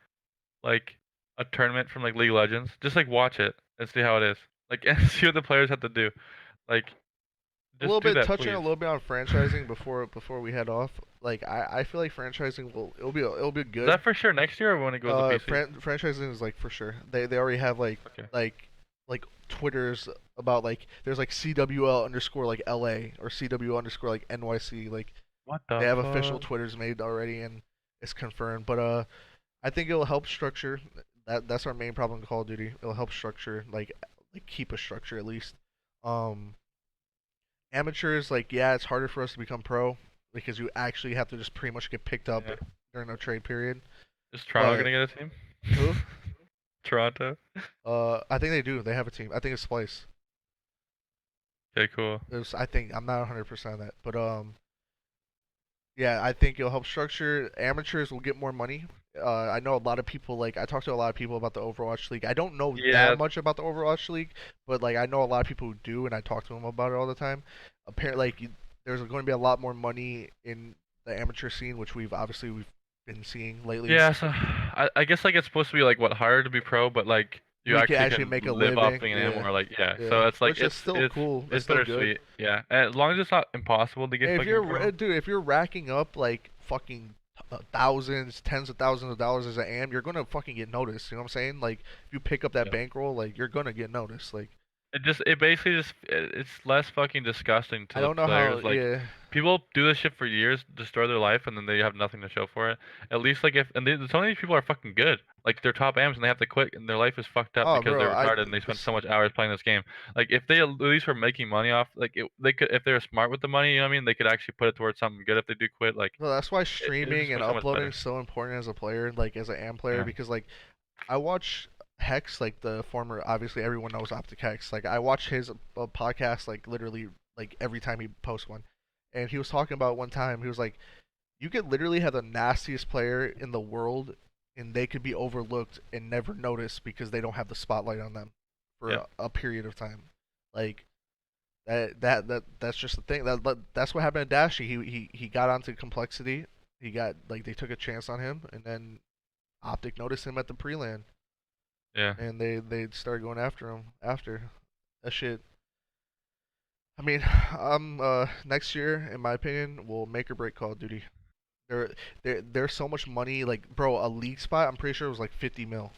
like a tournament from like League of Legends? Just like watch it and see how it is. Like and see what the players have to do. Like A just little do bit that, touching a please. little bit on franchising before we head off. Like I feel like franchising will it'll be Is good. that for sure next year or when it goes to PC? Franchising is like for sure. They already have Okay. like like Twitters about like there's like CWL underscore like LA or CWL underscore like NYC. Like What they the have official fuck? Twitters made already and it's confirmed. But I think it'll help structure. That's our main problem in Call of Duty. It'll help structure like keep a structure at least. Um, amateurs like yeah, it's harder for us to become pro because you actually have to just pretty much get picked up Yeah. during a trade period. Is Toronto But gonna get a team? who? Toronto. I think they do. They have a team. I think it's Splice. Okay, cool. I think I'm not 100% on that, but yeah, I think it'll help structure. Amateurs will get more money. I know a lot of people like I talked to a lot of people about the Overwatch League. I don't know that Yeah, much about the Overwatch League, but like I know a lot of people who do, and I talk to them about it all the time. Apparently, there's going to be a lot more money in the amateur scene, which we've been seeing lately. yeah. So I guess like it's supposed to be like what harder to be pro, but like you We can actually actually can make a live off living. being an M Yeah, or like yeah. yeah, So it's like which is still cool. That's it's still good. bittersweet. Yeah, and as long as it's not impossible to get If fucking you're pro. dude, if you're racking up like fucking thousands, tens of thousands of dollars as an AM, you're gonna fucking get noticed. You know what I'm saying? Like if you pick up that Yeah. bankroll, like you're gonna get noticed. Like It basically just it's less fucking disgusting to I the don't know how. players. Like Yeah, people do this shit for years, destroy their life, and then they have nothing to show for it. At least like if and some of these people are fucking good. Like they're top AMs and they have to quit and their life is fucked up oh because bro, they're retarded and they spend so much hours playing this game. Like if they at least were making money off, like they could if they were smart with the money, you know what I mean? They could actually put it towards something good if they do quit. Like no, that's why it streaming just and goes so much uploading better. is so important as a player, like as an AM player, Yeah. because like I watch Hex, like the former, obviously everyone knows Optic Hex. Like I watch his podcast like literally like every time he posts one, and he was talking about one time he was like you could literally have the nastiest player in the world and they could be overlooked and never noticed because they don't have the spotlight on them for Yeah. a period of time. Like That's just the thing. That's what happened to Dashi. He got onto complexity. He got like they took a chance on him, and then Optic noticed him at the pre-land, Yeah. and they started going after him after that shit. I mean, next year, in my opinion, will make or break Call of Duty. There, there's so much money. Like, bro, a league spot. I'm pretty sure it was like 50 mil.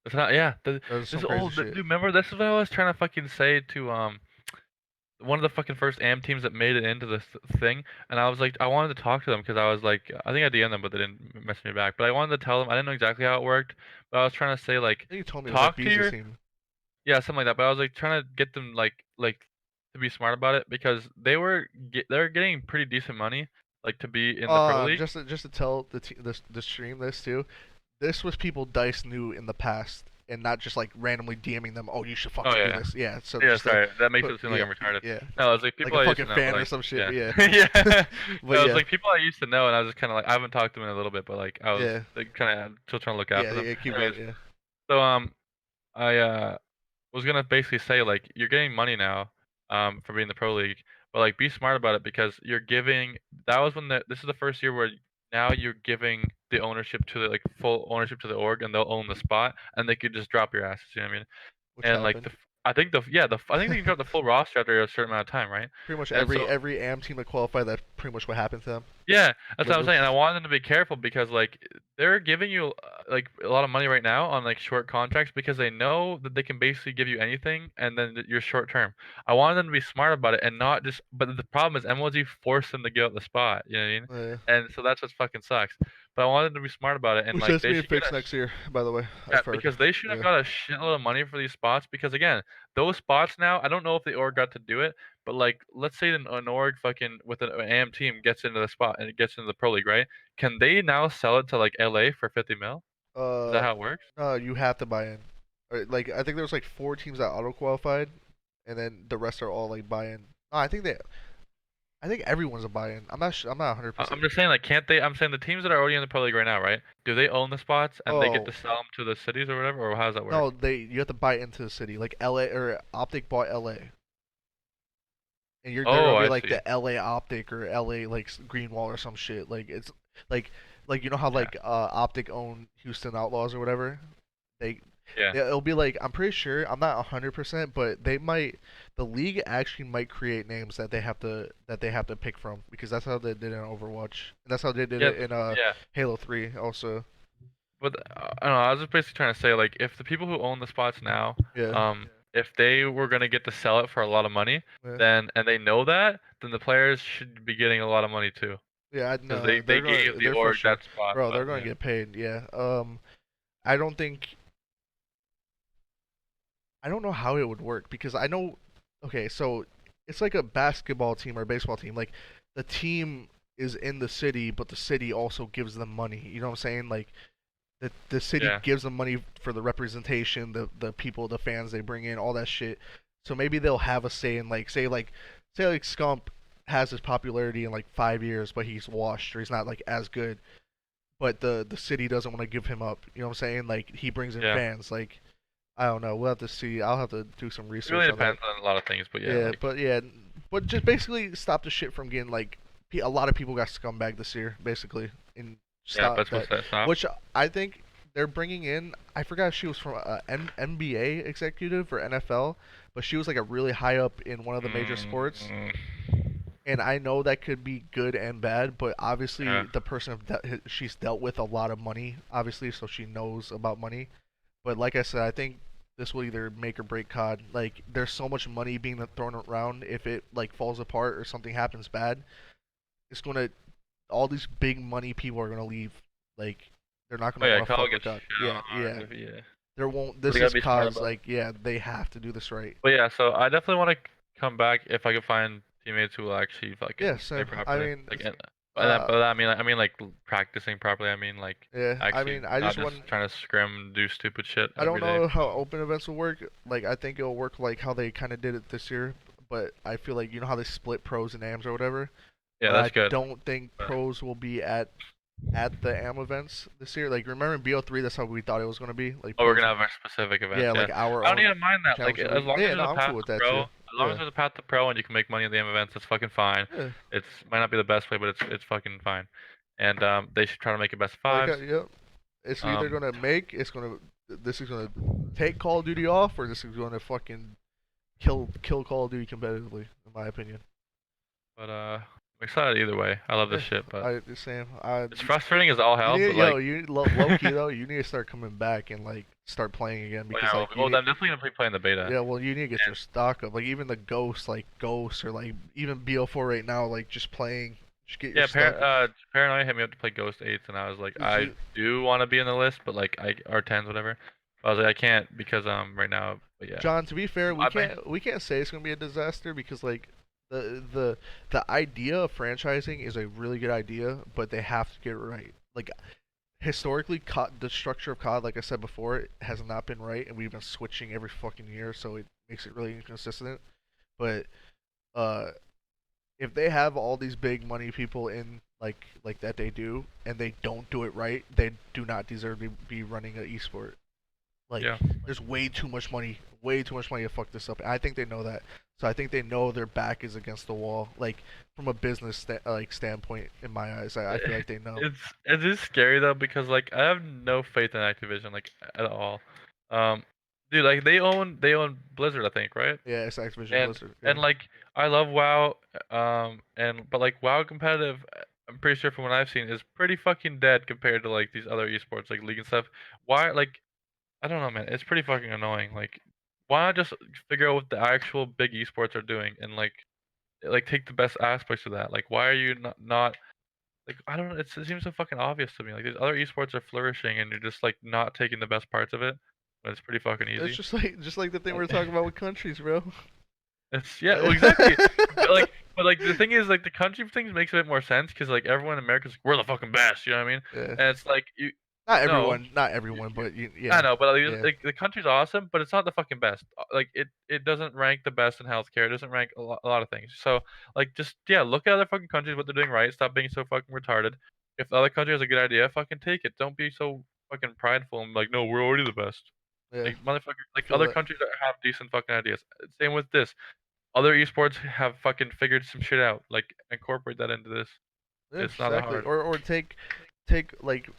It's not. Yeah. There's This some crazy old shit. dude. Remember, this is what I was trying to fucking say to one of the fucking first AM teams that made it into this thing, and I was like, I wanted to talk to them because I was like, I think I DM'd them, but they didn't message me back. But I wanted to tell them I didn't know exactly how it worked, but I was trying to say like, I think you told me it was like talk to Beezy's your team. yeah, something like that. But I was like trying to get them like to be smart about it because they were getting pretty decent money like to be in the pro league. Just to tell the stream this too. This was people Dice knew in the past, and not just like randomly DMing them. Oh, you should Oh fucking do yeah. this. Yeah. So Yeah, just to sorry. That makes put it seem like yeah I'm retarded. yeah No, it's like like people a I used fucking to know, but fan or like, some shit. yeah, Yeah. yeah. But No, it's yeah like people I used to know, and I was just kind of like, I haven't talked to them in a little bit, but like, I was yeah like, kind of still trying to look yeah after them. yeah keep Anyways, going yeah. so I was gonna basically say like, you're getting money now, for being in the pro league, but like, be smart about it because you're giving. That was when this is the first year where now you're giving the ownership to the like full ownership to the org, and they'll own the spot, and they could just drop your asses. You know what I mean? Which And like happened. I think I think they can drop the full roster after a certain amount of time, right? Pretty much And so every AM team that qualified. That's pretty much what happened to them. yeah, that's what I'm Literally. saying. And I wanted them to be careful because like they're giving you like a lot of money right now on like short contracts because they know that they can basically give you anything and then you're short term. I wanted them to be smart about it and not just. But the problem is MLG forced them to give up the spot. You know what I mean? Yeah. And so that's what fucking sucks. But I wanted them to be smart about it and Which like that's they being should get fixed next year, by the way. yeah, I've heard. because they should have Yeah. got a shitload of money for these spots. Because again, those spots now, I don't know if the org got to do it, but like, let's say an org fucking with an AM team gets into the spot and it gets into the pro league, right? Can they now sell it to like LA for 50 mil? Is that Uh, how it works? you have to buy in. Like I think there was like four teams that auto qualified, and then the rest are all like buy in. No, I think everyone's a buy in. I'm not 100 I'm percent. just saying, like, can't they? I'm saying the teams that are already in the pro league right now, right? Do they own the spots and they get to Oh sell them to the cities or whatever, or how does that work? no, they you have to buy into the city. Like LA or Optic bought LA, and they're Oh, gonna be I like see. the LA Optic or LA like Greenwall or some shit. Like it's like you know how Yeah, like Optic own Houston Outlaws or whatever. They yeah, it'll be like I'm pretty sure I'm not 100%, but they might the league actually might create names that they have to pick from because that's how they did it in Overwatch. And that's how they did yeah, it in yeah. Halo 3 also. But I don't know. I was just basically trying to say, like, if the people who own the spots now, Yeah. if they were gonna get to sell it for a lot of money, Yeah. then and they know that, then the players should be getting a lot of money too, Yeah, I because know they gave the they're for org sure. that spot. Bro, they're But going to yeah, get paid. Yeah. I don't think I don't know how it would work because I know okay, so it's like a basketball team or a baseball team. Like the team is in the city, but the city also gives them money. You know what I'm saying? Like the city yeah, gives them money for the representation, the people, the fans they bring in, all that shit. So maybe they'll have a say in like say like Scump has his popularity in like 5 years, but he's washed or he's not like as good. But the city doesn't want to give him up. You know what I'm saying? Like he brings in yeah. fans. Like I don't know. We'll have to see. I'll have to do some It really research on that. depends on a lot of things, but yeah, like Yeah, but just basically stop the shit from getting like a lot of people got scumbag this year, basically, and yeah, stop that's that. what's that stop. Which I think they're bringing in. I forgot if she was from a NBA executive or NFL, but she was like a really high up in one of the major sports. Mm, And I know that could be good and bad, but obviously yeah, the person she's dealt with a lot of money, obviously, so she knows about money. But like I said, I think this will either make or break COD. Like, there's so much money being thrown around. If it like falls apart or something happens bad, it's gonna all these big money people are gonna leave. Like, they're not oh gonna yeah, want to Kyle fuck with gets COD. shit Yeah, on yeah. hard. Yeah, There won't. but This they gotta is be smart COD's. about it. Like, yeah, they have to do this right. But yeah, so I definitely want to come back if I could find teammates who will actually fucking Yeah, play same. I properly. mean, Like, uh, but I mean like practicing properly. I mean like yeah. I actually mean, I not just just want. trying to scrim and do stupid shit I don't every day. know how open events will work. Like, I think it'll work like how they kind of did it this year. But I feel like you know how they split pros and AMs or whatever. Yeah, But that's I good. don't think But, pros will be at the AM events this year. Like, remember in BO3, that's how we thought it was gonna be. Like oh, we're pros, gonna have our specific yeah, events. Yeah, like our I don't own even mind that. Like challenge as league. long as Yeah, there's no, a I'm path cool with to that pro, too. as As long as Yeah, there's a path to pro and you can make money at the M events, that's fucking fine. yeah. It's might not be the best play, but it's fucking fine. And they should try to make it best of Like, fives. yep. It's either Um, gonna make this is gonna take Call of Duty off, or this is gonna fucking kill Call of Duty competitively, in my opinion. but I'm excited either way. I love Yeah, this shit, but I Sam, I it's frustrating as all you hell. need But like, yo you low key though, you need to start coming back and like start playing again well, because yeah, like you well, need I'm definitely gonna be playing the beta. yeah, well, you need to get your And stock up. Like even the ghosts, like ghosts, or like even BO4 right now, like just playing, just get your yeah, stock. Paranoia hit me up to play Ghost 8s, and I was like, I You, do want to be in the list, but like or 10s, whatever. But I was like, I can't because right now. But yeah, John, to be fair, I may, we can't say it's gonna be a disaster because like the idea of franchising is a really good idea, but they have to get it right. Like historically, the structure of COD, like I said before, it has not been right, and we've been switching every fucking year, so it makes it really inconsistent. But uh, if they have all these big money people in like that they do, and they don't do it right, they do not deserve to be running an esport. Like, yeah. there's way too much money to fuck this up. And I think they know that. So I think they know their back is against the wall. Like from a business standpoint, in my eyes, I feel like they know. It is scary though because like I have no faith in Activision like at all. Um, dude, like they own Blizzard, I think, right? Yeah, it's Activision And Blizzard. Yeah, and like I love WoW, and but like WoW competitive, I'm pretty sure from what I've seen is pretty fucking dead compared to like these other esports like League and stuff. Why like I don't know, man. It's pretty fucking annoying. Like, why not just figure out what the actual big esports are doing and like take the best aspects of that? Like, why are you not like I don't know. It seems so fucking obvious to me. Like these other esports are flourishing, and you're just like not taking the best parts of it. But it's pretty fucking it's easy. just like the thing we were Like, talking about with countries, bro. it's yeah, well, exactly. But like the thing is, like the country things makes a bit more sense because like everyone in America's like, we're the fucking best. You know what I mean? Yeah, And it's like no, not everyone, but I yeah, know, but yeah. like the country's awesome, but it's not the fucking best. Like it doesn't rank the best in healthcare. It doesn't rank a lot of things. So like just yeah, look at other fucking countries what they're doing right. Stop being so fucking retarded. If the other country has a good idea, fucking take it. Don't be so fucking prideful and like no, we're already the best. Yeah, Like motherfucker, I like feel other that. countries that have decent fucking ideas. Same with this. Other esports have fucking figured some shit out. Like incorporate that into this. Yeah, It's not that exactly. hard. Or take like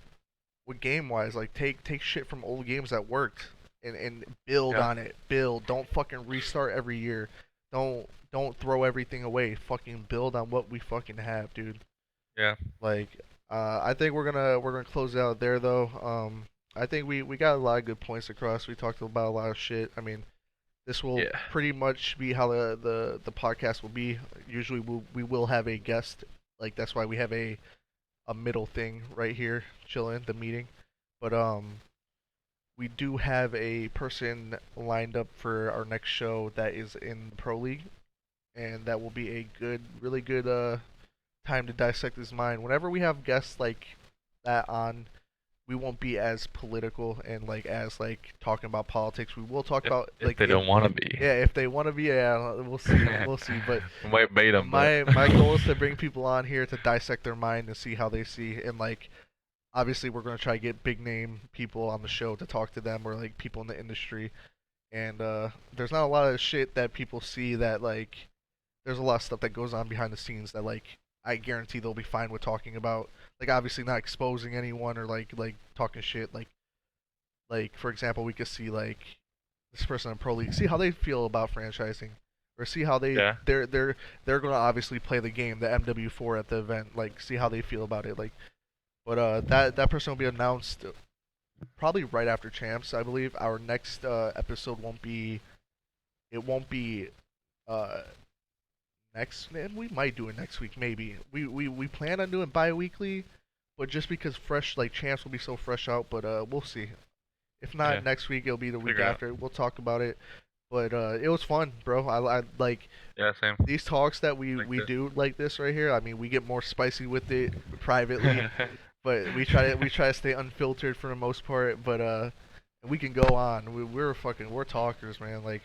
with game wise, like take shit from old games that worked and build Yeah, on it. Build. Don't fucking restart every year. Don't throw everything away. Fucking build on what we fucking have, dude. yeah, Like, I think we're gonna close it out there though. I think we got a lot of good points across. We talked about a lot of shit. I mean, this will yeah, pretty much be how the podcast will be. Usually we will have a guest. Like that's why we have a middle thing right here, chilling the meeting. But we do have a person lined up for our next show that is in Pro League, and that will be a really good time to dissect his mind. Whenever we have guests like that on, we won't be as political and like as like talking about politics. We will talk about if like they if don't want to be. yeah, if they want to be, yeah, we'll see, we'll see. But We might bait them, but my goal is to bring people on here to dissect their mind and see how they see, and like obviously we're gonna try to get big name people on the show to talk to them, or like people in the industry. And there's not a lot of shit that people see that like there's a lot of stuff that goes on behind the scenes that like I guarantee they'll be fine with talking about. Like obviously not exposing anyone or like talking shit. Like for example, we could see like this person in pro league, see how they feel about franchising, or see how yeah, they're gonna obviously play the game, the MW4 at the event. Like see how they feel about it. Like, but that person will be announced probably right after champs. I believe our next episode won't be. It won't be uh next, and we might do it next week maybe. We plan on doing bi-weekly, but just because fresh like champs will be so fresh out, but we'll see. If not yeah. next week, it'll be the week Figure it out. after. We'll talk about it. But it was fun, bro. I like Yeah, same. these talks that Like we this. do like this right here. I mean, we get more spicy with it privately, but we try to stay unfiltered for the most part. But we can go on. We're talkers, man. Like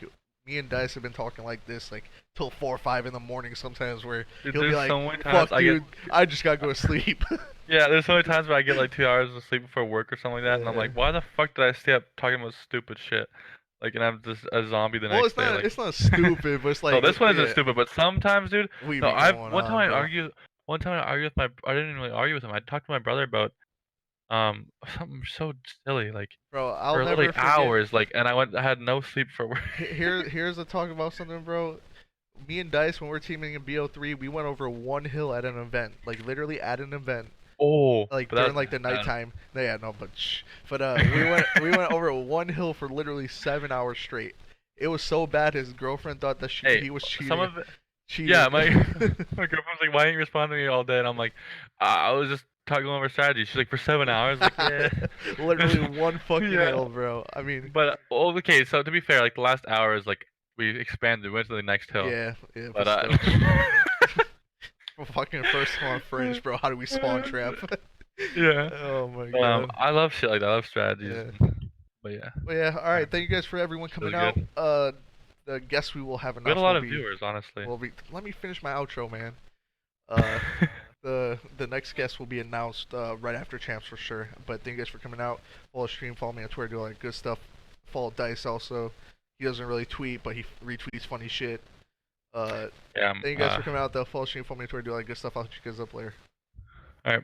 me and Dice have been talking like this like till 4 or 5 in the morning sometimes. Where Dude, he'll be there's like, so many times "Fuck, I get. dude, I just gotta go to sleep." Yeah, there's so many times where I get like 2 hours of sleep before work or something like that, and I'm Yeah, like, why the fuck did I stay up talking about stupid shit? like, and I'm just a zombie the Well, next day. Like, it's not stupid, but it's no, like, this one isn't yeah, stupid, but sometimes, dude. we No, be I've going one time on, I bro. argued. One time I argued with my. I didn't really argue with him. I talked to my brother about something so silly, like Bro, I'll for literally never forget. hours, like, and I had no sleep for work. Here's a talk about something, bro. Me and Dice, when we're teaming in BO3, we went over one hill at an event, like literally at an event, Oh, like but during that like the was nighttime. No, yeah, no, but but we went over one hill for literally 7 hours straight. It was so bad. His girlfriend thought that hey, he was some cheating. of it. Yeah, Cheating. my girlfriend's like, "Why ain't you responding to me all day?" And I'm like, I was just talking over strategy." She's like, "For 7 hours?" Like, yeah, Literally one fucking yeah. hill, bro. I mean, But well, okay. So to be fair, like the last hour is like we expanded, we went to the next hill. yeah, yeah, but But still. Fucking first spawn fringe, bro. How do we spawn trap? yeah. Oh my god. I love shit like that. I love strategies. Yeah. But yeah, Well, yeah. All right. alright, Thank you guys for everyone it coming was out. good. The guests we will have We had a announced lot of viewers, honestly. will be. Let me finish my outro, man. Uh, the next guest will be announced right after champs for sure. But thank you guys for coming out. Follow the stream. Follow me on Twitter. Do all that good stuff. Follow Dice also. He doesn't really tweet, but he retweets funny shit. Yeah. Thank you guys for coming out. Though follow the stream. Follow me on Twitter. Do all that good stuff. I'll hit you guys up later. All right.